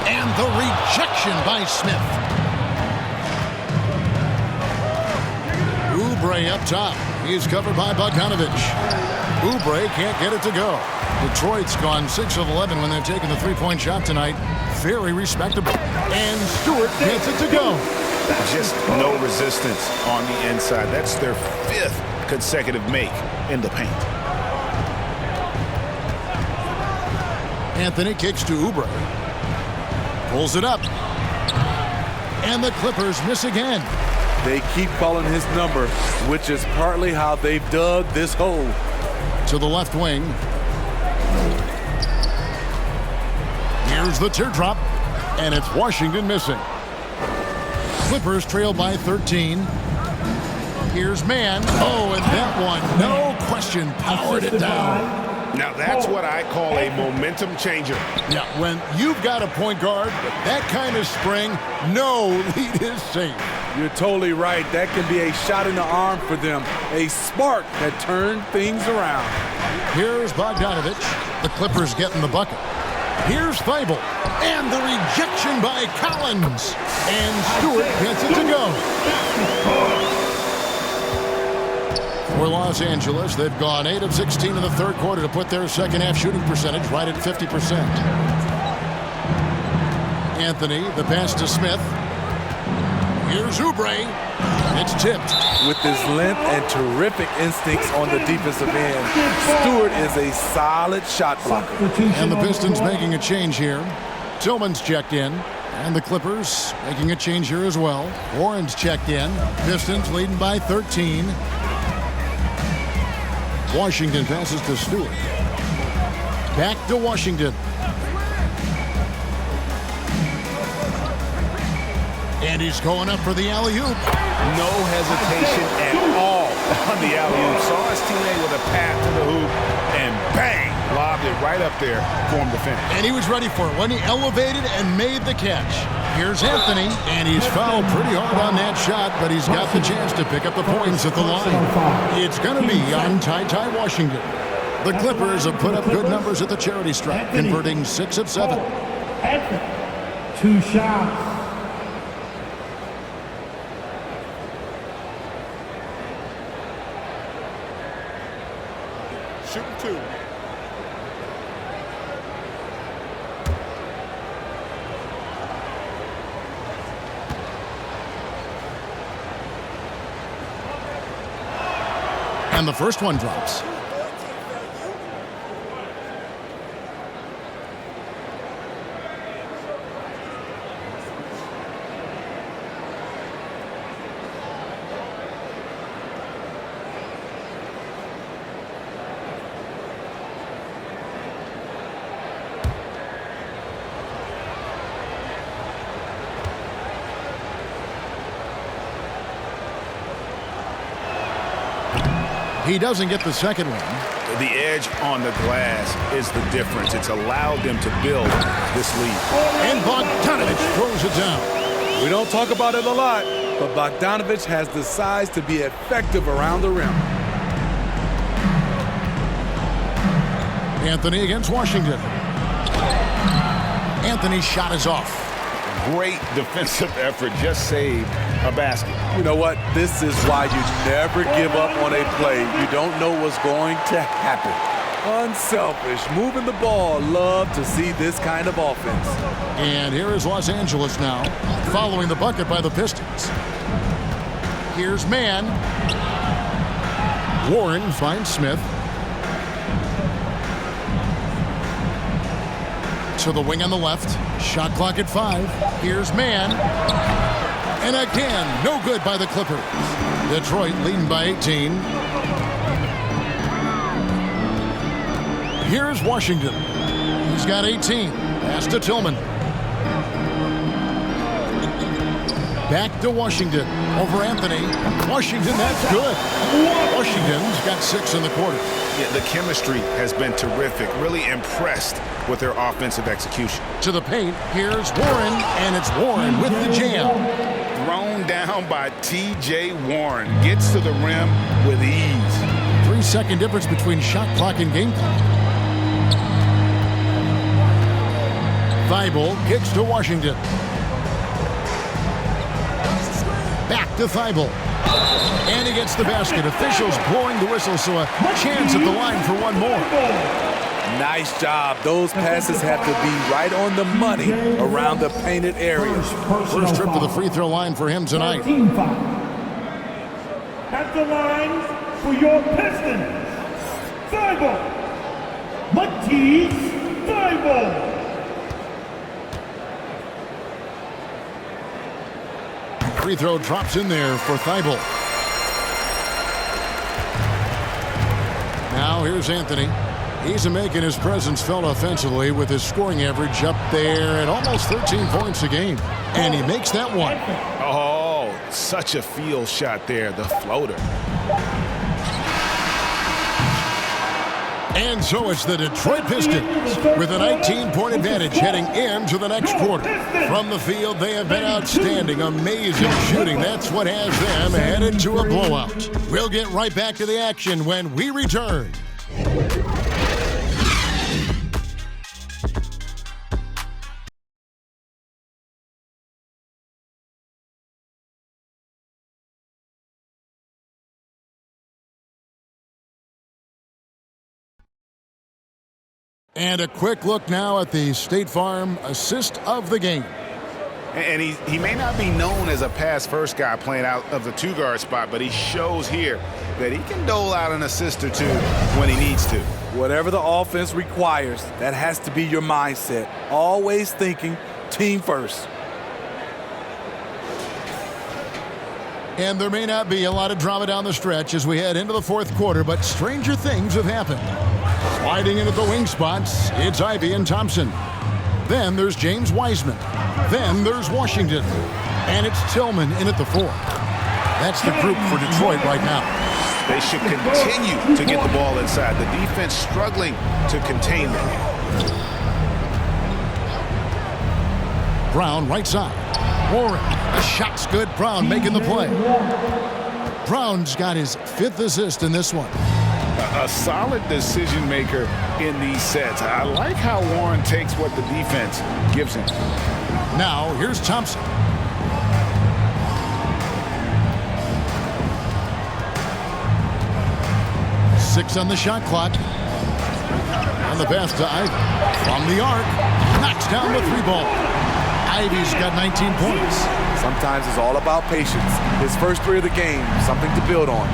And the rejection by Smith. Oubre up top. He's covered by Bogdanovich. Oubre can't get it to go. Detroit's gone 6 of 11 when they're taking the three-point shot tonight. Very respectable. And Stewart gets it to go. Just no resistance on the inside. That's their 5th consecutive make in the paint. Anthony kicks to Oubre. Pulls it up. And the Clippers miss again. They keep calling his number, which is partly how they've dug this hole. To the left wing. Here's the teardrop. And it's Washington missing. Clippers trail by 13. Here's Mann. Oh, and that one, no question, powered it down. Now that's what I call a momentum changer. Yeah, when you've got a point guard with that kind of spring, no lead is safe. You're totally right. That can be a shot in the arm for them. A spark that turned things around. Here's Bogdanovich. The Clippers getting the bucket. Here's Thibault. And the rejection by Collins. And Stewart gets it to go. For Los Angeles, they've gone 8 of 16 in the third quarter to put their second half shooting percentage right at 50%. Anthony, the pass to Smith. Here's Oubre. It's tipped. With his length and terrific instincts on the defensive end, Stewart is a solid shot blocker. And the Pistons making a change here. Tillman's checked in. And the Clippers making a change here as well. Warren's checked in. Pistons leading by 13. Washington passes to Stewart. Back to Washington. And he's going up for the alley-oop. No hesitation at all on the alley-oop. Saw his teammate with a pass to the hoop, and bang, lobbed it right up there for him to finish. And he was ready for it when he elevated and made the catch. Here's Anthony, and he's fouled pretty hard on that shot, but he's got the chance to pick up the points at the line. It's going to be on Ty Washington. The Clippers have put up good numbers at the charity stripe, converting 6 of 7. 2 shots. Shooting 2. And the first one drops. He doesn't get the second one. The edge on the glass is the difference. It's allowed them to build this lead. And Bogdanovich throws it down. We don't talk about it a lot, but Bogdanovich has the size to be effective around the rim. Anthony against Washington. Anthony's shot is off. Great defensive effort, just saved a basket. You know what? This is why you never give up on a play. You don't know what's going to happen. Unselfish, moving the ball. Love to see this kind of offense. And here is Los Angeles now, following the bucket by the Pistons. Here's Mann. Warren finds Smith. To the wing on the left. Shot clock at 5. Here's Mann. And again, no good by the Clippers. Detroit leading by 18. Here's Washington. He's got 18. Pass to Tillman. Back to Washington. Over Anthony. Washington, that's good. Washington's got 6 in the quarter. Yeah, the chemistry has been terrific. Really impressed with their offensive execution. To the paint. Here's Warren, and it's Warren with the jam. Thrown down by T.J. Warren. Gets to the rim with ease. 3-second difference between shot clock and game clock. Thibault kicks to Washington. Back to Thibault. And he gets the basket. Officials blowing the whistle, so a chance at the line for one more. Nice job. Those passes have to be right on the money around the painted area. First trip to the free throw line for him tonight. At the line for your Pistons, Thibault. Matisse Thibault. Free throw drops in there for Thibault. Now here's Anthony. He's making his presence felt offensively with his scoring average up there at almost 13 points a game. And he makes that one. Oh, such a field shot there, the floater. And so it's the Detroit Pistons with a 19-point advantage heading into the next quarter. From the field, they have been outstanding, amazing shooting. That's what has them headed to a blowout. We'll get right back to the action when we return. And a quick look now at the State Farm assist of the game. And he may not be known as a pass-first guy playing out of the two-guard spot, but he shows here that he can dole out an assist or two when he needs to. Whatever the offense requires, that has to be your mindset. Always thinking team first. And there may not be a lot of drama down the stretch as we head into the fourth quarter, but stranger things have happened. Sliding in at the wing spots, it's Ivey and Thompson. Then there's James Wiseman. Then there's Washington. And it's Tillman in at the 4. That's the group for Detroit right now. They should continue to get the ball inside. The defense struggling to contain them. Brown right side. Warren. The shot's good. Brown making the play. Brown's got his 5th assist in this one. A solid decision maker in these sets. I like how Warren takes what the defense gives him. Now here's Thompson. Six on the shot clock. And the pass to Ivey. From the arc. Knocks down the 3-ball. Ivey's got 19 points. Sometimes it's all about patience. His first 3 of the game, something to build on.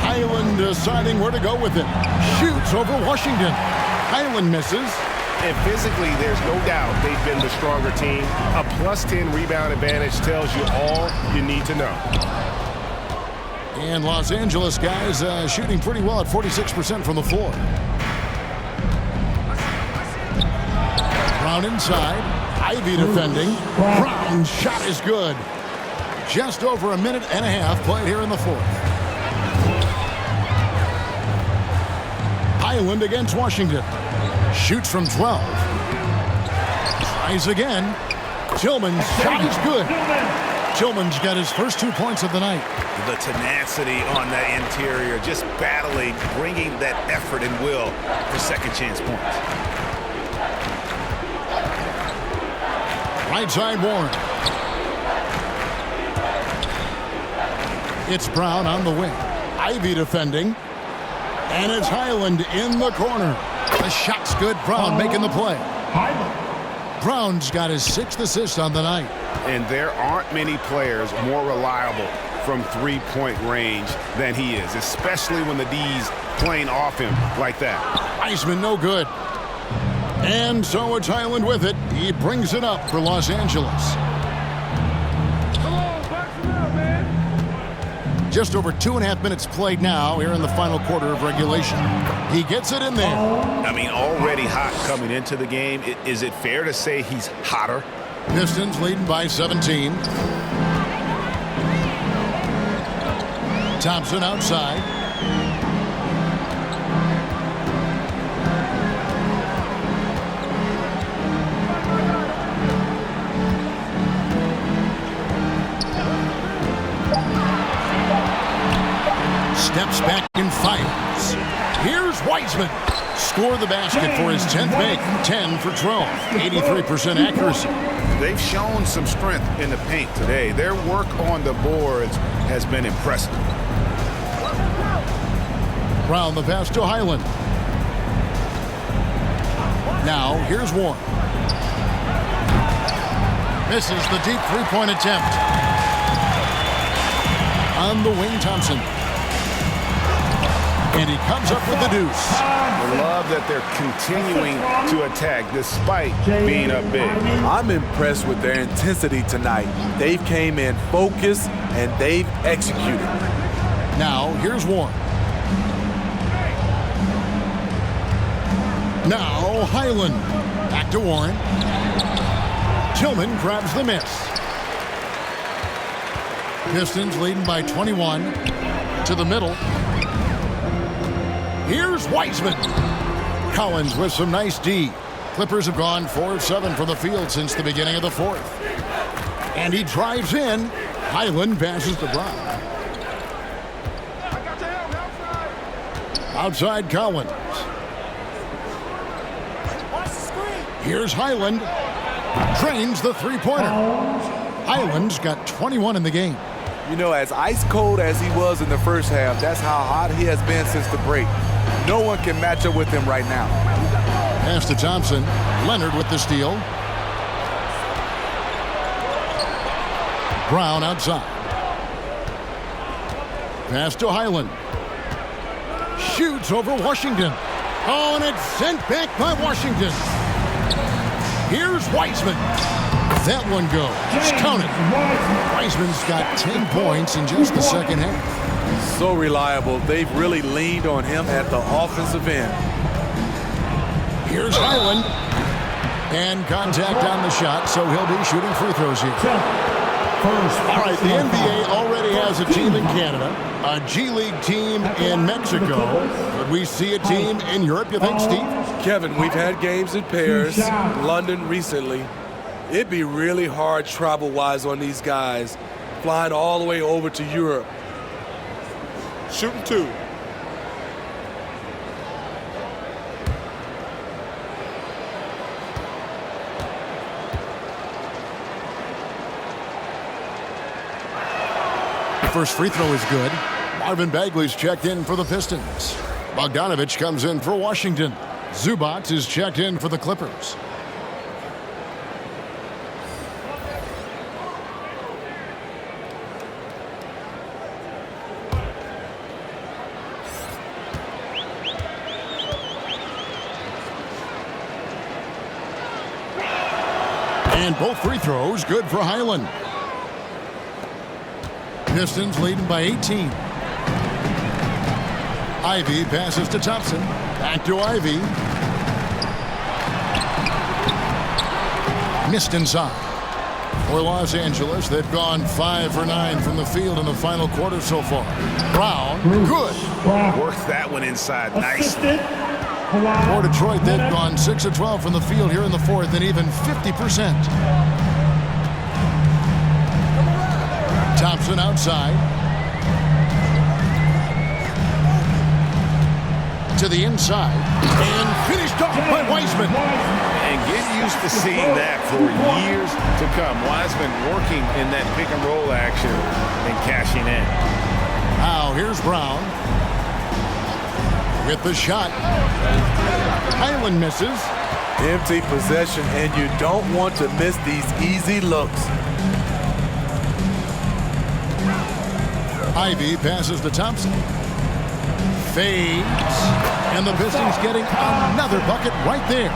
Highland deciding where to go with it. Shoots over Washington. Highland misses. And physically, there's no doubt they've been the stronger team. A +10 rebound advantage tells you all you need to know. And Los Angeles guys shooting pretty well at 46% from the floor. Brown inside. Ivey defending. Brown's shot is good. Just over a minute and a half played here in the fourth. Highland against Washington. Shoots from 12. Tries again. Tillman's shot is good. Tillman's got his first 2 points of the night. The tenacity on that interior, just battling, bringing that effort and will for second chance points. Right side Warren. It's Brown on the wing. Ivy defending. And it's Highland in the corner. The shot's good. Brown making the play. Brown's got his 6th assist on the night. And there aren't many players more reliable from three-point range than he is, especially when the D's playing off him like that. Wiseman no good. And so it's Highland with it. He brings it up for Los Angeles. Just over 2.5 minutes played now here in the final quarter of regulation. He gets it in there. I mean, already hot coming into the game. Is it fair to say he's hotter? Pistons leading by 17. Thompson outside. Steps back and fires. Here's Wiseman. Score the basket for his 10th make. 10 for 12. 83% accuracy. They've shown some strength in the paint today. Their work on the boards has been impressive. Brown the pass to Highland. Now here's Warren. Misses the deep three-point attempt. On the wing, Thompson. And he comes up with the deuce. I love that they're continuing to attack despite being up big. I'm impressed with their intensity tonight. They've came in focused and they've executed. Now here's Warren. Now Highland. Back to Warren. Tillman grabs the miss. Pistons leading by 21. To the middle. Here's Wiseman. Collins with some nice D. Clippers have gone 4 of 7 from the field since the beginning of the fourth. And he drives in. Highland passes to Brown. Outside Collins. Here's Highland. Trains the three-pointer. Highland's got 21 in the game. You know, as ice cold as he was in the first half, that's how hot he has been since the break. No one can match up with him right now. Pass to Thompson. Leonard with the steal. Brown outside. Pass to Highland. Shoots over Washington. Oh, and it's sent back by Washington. Here's Wiseman. That one goes. Count it. Wiseman's got 10 points in just the second half. So reliable. They've really leaned on him at the offensive end. Here's Highland. And contact on the shot, so he'll be shooting free throws here. All right, the NBA already has a team in Canada, a G League team in Mexico. Could we see a team in Europe, you think, Steve? Kevin, we've had games in Paris, London recently. It'd be really hard travel-wise on these guys, flying all the way over to Europe. Shooting 2. First free throw is good. Marvin Bagley's checked in for the Pistons. Bogdanovich comes in for Washington. Zubac is checked in for the Clippers. And both free throws good for Highland. Pistons leading by 18. Ivy passes to Thompson. Back to Ivy. Missed inside. For Los Angeles, they've gone 5 for 9 from the field in the final quarter so far. Brown, good. Works that one inside nicely. For Detroit, they've gone 6 of 12 from the field here in the fourth and even 50%. Thompson outside. To the inside. And finished off by Wiseman. And get used to seeing that for years to come. Wiseman working in that pick and roll action and cashing in. Now here's Brown. With the shot. Highland misses. Empty possession, and you don't want to miss these easy looks. Ivy passes to Thompson. Fades. And the Pistons getting another bucket right there.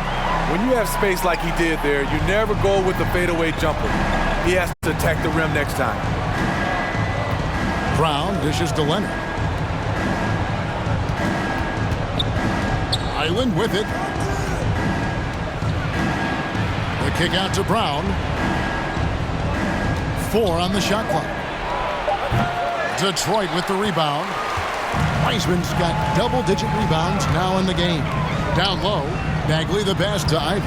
When you have space like he did there, you never go with the fadeaway jumper. He has to attack the rim next time. Brown dishes to Leonard. Highland with it. The kick out to Brown. 4 on the shot clock. Detroit with the rebound. Wiseman's got double-digit rebounds now in the game. Down low, Bagley the pass to Ivy.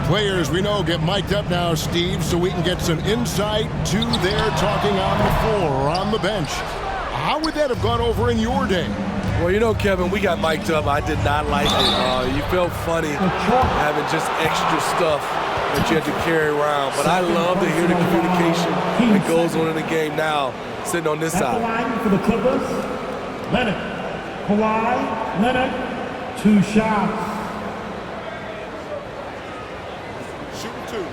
Players we know get mic'd up now, Steve, so we can get some insight to their talking on the floor or on the bench. How would that have gone over in your day? Well, you know, Kevin, we got mic'd up. I did not like it. You felt funny having just extra stuff that you had to carry around. But I love to hear the communication that goes on in the game now, sitting on this side. Line for the Clippers, Leonard. Kawhi Leonard, 2 shots. Shooting 2.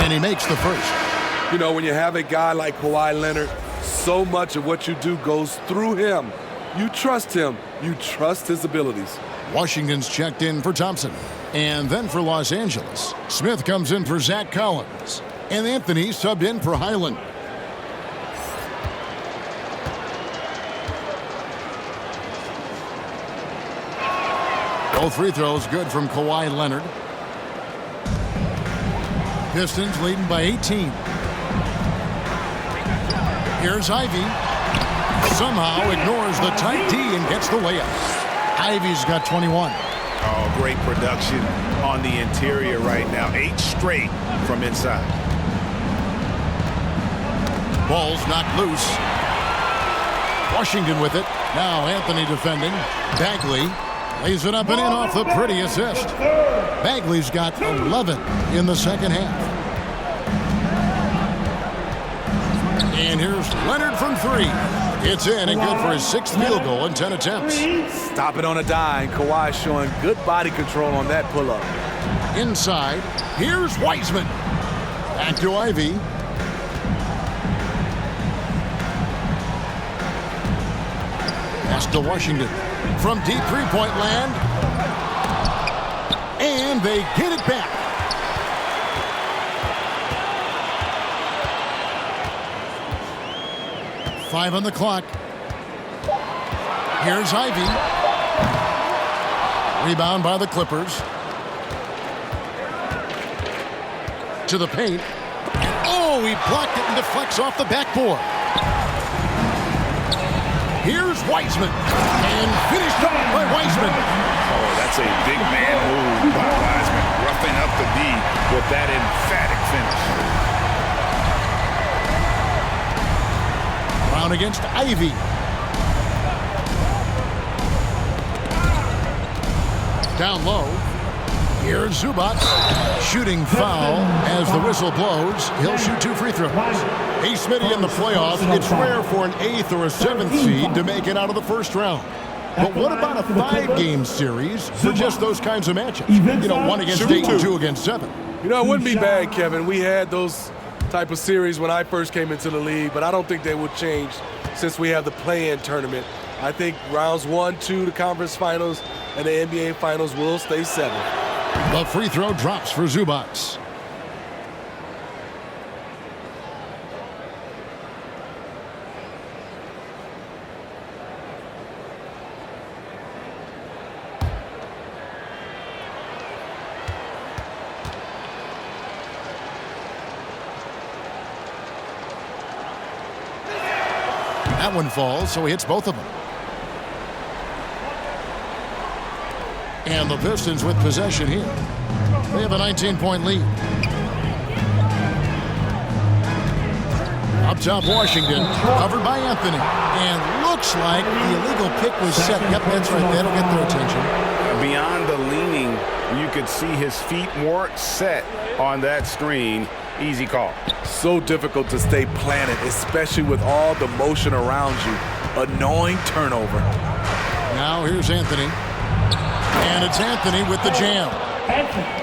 And he makes the first. You know, when you have a guy like Kawhi Leonard, so much of what you do goes through him. You trust him. You trust his abilities. Washington's checked in for Thompson. And then for Los Angeles, Smith comes in for Zach Collins. And Anthony subbed in for Highland. Both free throws good from Kawhi Leonard. Pistons leading by 18. Here's Ivy. Somehow ignores the tight D and gets the layup. Ivy's got 21. Oh, great production on the interior right now. 8 straight from inside. Ball's knocked loose. Washington with it. Now Anthony defending. Bagley lays it up and in off the pretty assist. Bagley's got 11 in the second half. And here's Leonard from 3. It's in and good for his 6th field goal in 10 attempts. Stop it on a dime. Kawhi showing good body control on that pull-up. Inside, here's Wiseman. Back to Ivy. Pass to Washington. From deep three-point land. And they get it back. Five on the clock. Here's Ivy. Rebound by the Clippers. To the paint. Oh, he blocked it and deflects off the backboard. Here's Wiseman. And finished off by Wiseman. Oh, that's a big man move by Wiseman. Roughing up the D with that emphatic finish. Brown against Ivy. Down low. Here's Zubac. Shooting foul as the whistle blows. He'll shoot 2 free throws. Hey, Smitty, in the playoffs, it's rare for an 8th or a 7th seed to make it out of the first round. But what about a 5-game series for just those kinds of matchups? You know, 1 against 8 and 2 against 7. You know, it wouldn't be bad, Kevin. We had those type of series when I first came into the league, but I don't think they would change since we have the play-in tournament. I think rounds 1, 2, the conference finals, and the NBA finals will stay 7. The free throw drops for Zubac. That one falls, so he hits both of them. And the Pistons with possession here. They have a 19-point lead. Up top, Washington, covered by Anthony. And looks like the illegal pick was set. Yep, that's right. That'll get their attention. Beyond the leaning, you could see his feet more set on that screen. Easy call. So difficult to stay planted, especially with all the motion around you. Annoying turnover. Now here's Anthony. And it's Anthony with the jam.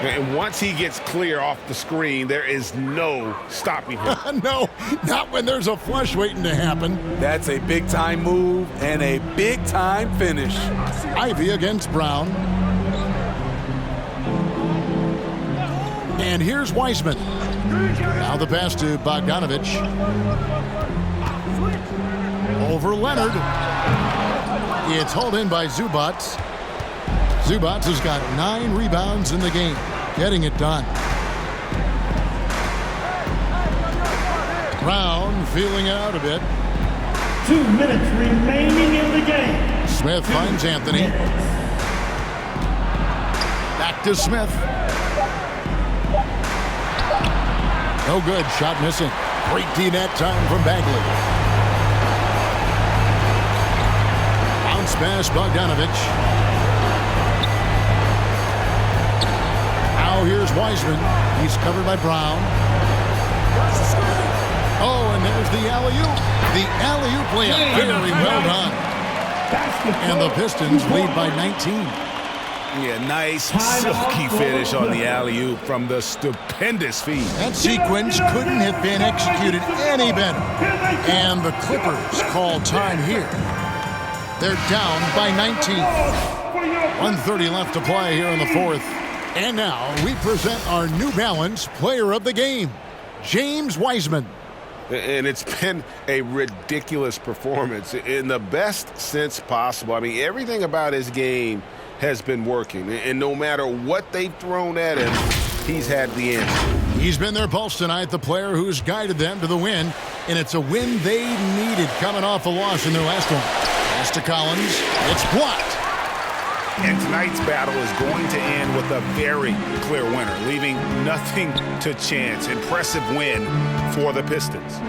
And once he gets clear off the screen, there is no stopping him. No, not when there's a flush waiting to happen. That's a big-time move and a big-time finish. Ivy against Brown. And here's Wiseman. Now the pass to Bogdanovich. Over Leonard. It's hauled in by Zubats. Zubats has got 9 rebounds in the game, getting it done. Brown feeling it out a bit. 2 minutes remaining in the game. Smith finds Anthony. Back to Smith. No good. Shot missing. Great D that time from Bagley. Bounce pass, Bogdanovich. Now here's Wiseman. He's covered by Brown. Oh, and there's the alley-oop. The alley-oop layup. Very well done. And the Pistons lead by 19. Yeah, nice silky finish on the alley-oop from the stupendous feed. That sequence couldn't have been executed any better. And the Clippers call time here. They're down by 19. 1:30 left to play here in the fourth. And now we present our New Balance Player of the Game, James Wiseman. And it's been a ridiculous performance in the best sense possible. I mean, everything about his game has been working. And no matter what they've thrown at him, he's had the answer. He's been their pulse tonight, the player who's guided them to the win. And it's a win they needed coming off a loss in their last one. Pass to Collins. It's blocked. And tonight's battle is going to end with a very clear winner, leaving nothing to chance. Impressive win for the Pistons.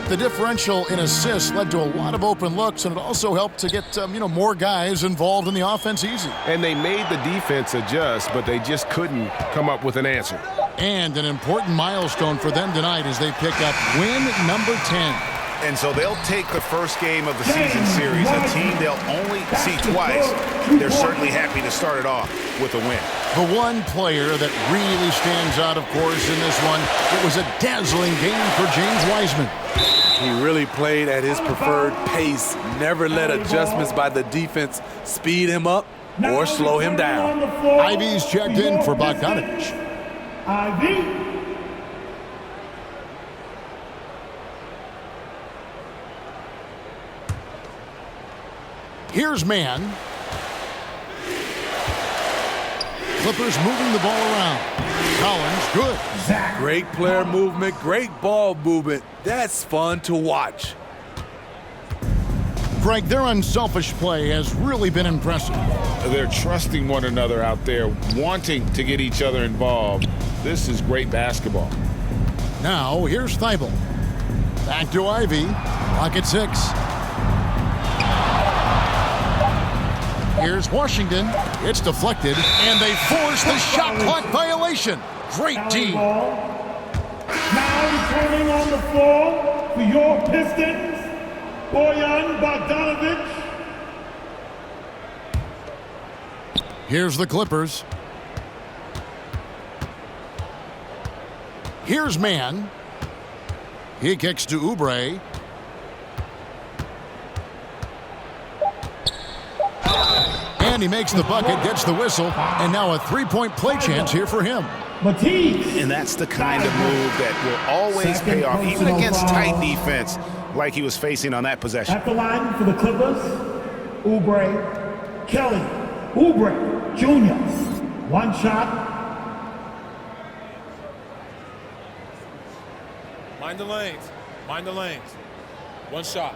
The differential in assists led to a lot of open looks, and it also helped to get more guys involved in the offense easy. And they made the defense adjust, but they just couldn't come up with an answer. And an important milestone for them tonight as they pick up win number 10. And so they'll take the first game of the season series, a team they'll only see twice. They're certainly happy to start it off with a win. The one player that really stands out, of course, in this one, it was a dazzling game for James Wiseman. He really played at his preferred pace, never let adjustments by the defense speed him up or slow him down. Ivy's checked in for Bogdanovich. Ivy. Here's man. Clippers moving the ball around. Collins, good. Great player movement, great ball movement. That's fun to watch. Greg, their unselfish play has really been impressive. They're trusting one another out there, wanting to get each other involved. This is great basketball. Now, here's Thibault. Back to Ivy. Clock at 6. Here's Washington. It's deflected, and they force the shot clock violation. Great D. Now returning on the floor for your Pistons, Bojan Bogdanovich. Here's the Clippers. Here's man. He kicks to Oubre. And he makes the bucket, gets the whistle, and now a three-point play chance here for him. And that's the kind of move that will always pay off, even against tight defense like he was facing on that possession. At the line for the Clippers, Oubre, Kelly, Oubre Jr. One shot. Mind the lanes. Mind the lanes. One shot.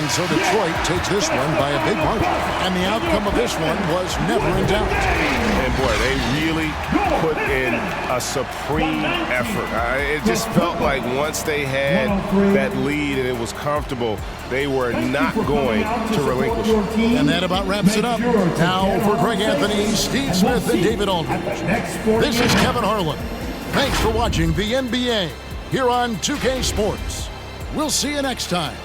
And so Detroit takes this one by a big margin. And the outcome of this one was never in doubt. And boy, they really put in a supreme effort. It just felt like once they had that lead and it was comfortable, they were not going to relinquish it. And that about wraps it up. Now for Greg Anthony, Steve Smith, and David Aldridge. This is Kevin Harlan. Thanks for watching the NBA here on 2K Sports. We'll see you next time.